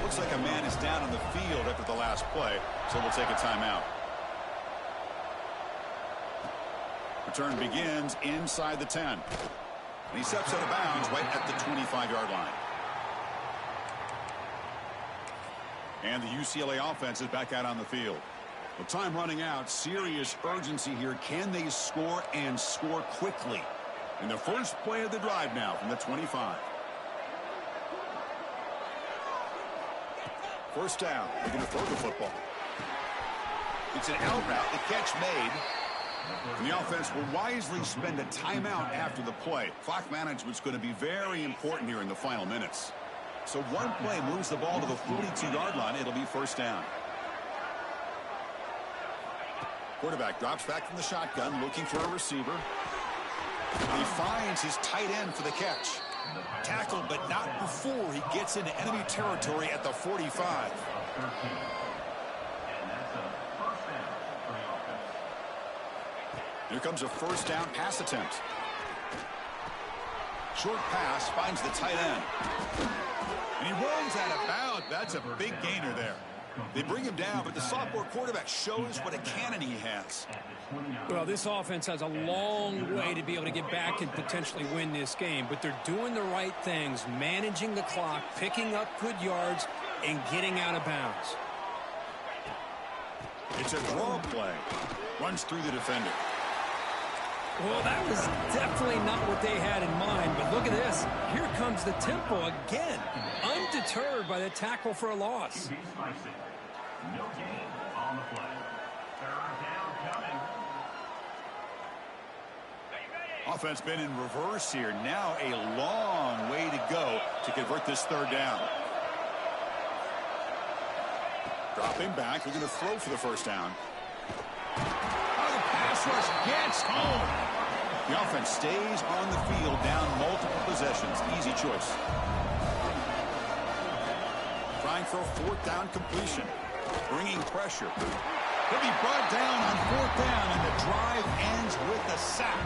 Looks like a man is down on the field after the last play, so we'll take a timeout. Return begins inside the 10. And he steps out of bounds right at the 25-yard line. And the UCLA offense is back out on the field. With time running out, serious urgency here. Can they score and score quickly? In the first play of the drive now from the 25. First down. They're going to throw the football. It's an out route. The catch made. And the offense will wisely spend a timeout after the play. Clock management's going to be very important here in the final minutes. So one play moves the ball to the 42-yard line. It'll be first down. Quarterback drops back from the shotgun, looking for a receiver. And he finds his tight end for the catch. Tackled, but not before he gets into enemy territory at the 45. Here comes a first down pass attempt. Short pass finds the tight end. And he runs out of bounds. That's a big gainer there. They bring him down, but the sophomore quarterback shows what a cannon he has. Well, this offense has a long way to be able to get back and potentially win this game, but they're doing the right things, managing the clock, picking up good yards, and getting out of bounds. It's a draw play. Runs through the defender. Well, that was definitely not what they had in mind, but look at this. Here comes the tempo again, undeterred by the tackle for a loss. No gain on the play. Third down coming. Offense been in reverse here. Now a long way to go to convert this third down. Dropping back. We're going to throw for the first down. Oh, the pass rush gets home. The offense stays on the field down multiple possessions. Easy choice. Trying for a fourth down completion. Bringing pressure. He'll be brought down on fourth down, and the drive ends with a sack.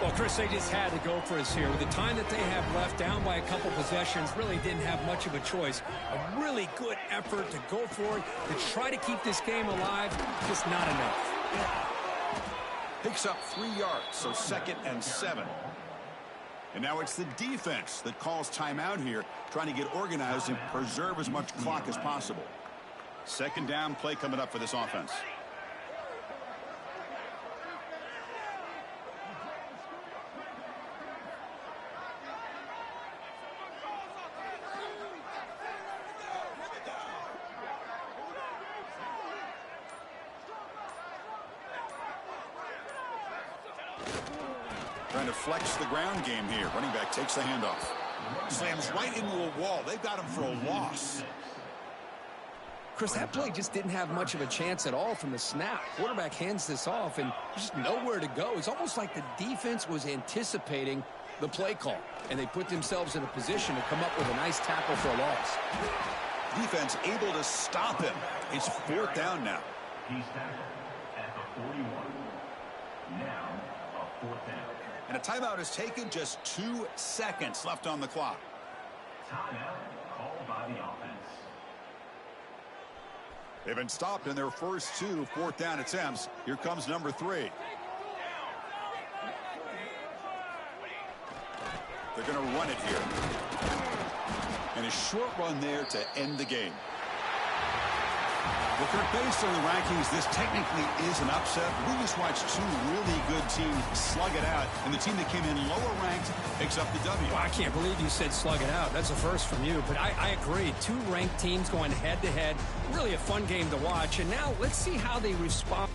Well, Chris, they just had to go for us here. With the time that they have left, down by a couple possessions, really didn't have much of a choice. A really good effort to go for it, to try to keep this game alive, just not enough. Picks up 3 yards, so 2nd and 7. And now it's the defense that calls timeout here, trying to get organized and preserve as much clock as possible. Second down play coming up for this offense. Trying to flex the ground game here. Running back takes the handoff. Slams right into a wall. They've got him for a loss. Chris, that play just didn't have much of a chance at all from the snap. Quarterback hands this off, and there's just nowhere to go. It's almost like the defense was anticipating the play call, and they put themselves in a position to come up with a nice tackle for a loss. Defense able to stop him. It's fourth down now. He's tackled at the 41. Now a fourth down. And a timeout is taken. Just 2 seconds left on the clock. Timeout called by the offense. They've been stopped in their first 2 fourth down attempts. Here comes number 3. They're going to run it here. And a short run there to end the game. Well, Kirk, based on the rankings, this technically is an upset. We just watched two really good teams slug it out, and the team that came in lower ranked picks up the W. Well, I can't believe you said slug it out. That's a first from you, but I agree. Two ranked teams going head-to-head. Really a fun game to watch, and now let's see how they respond.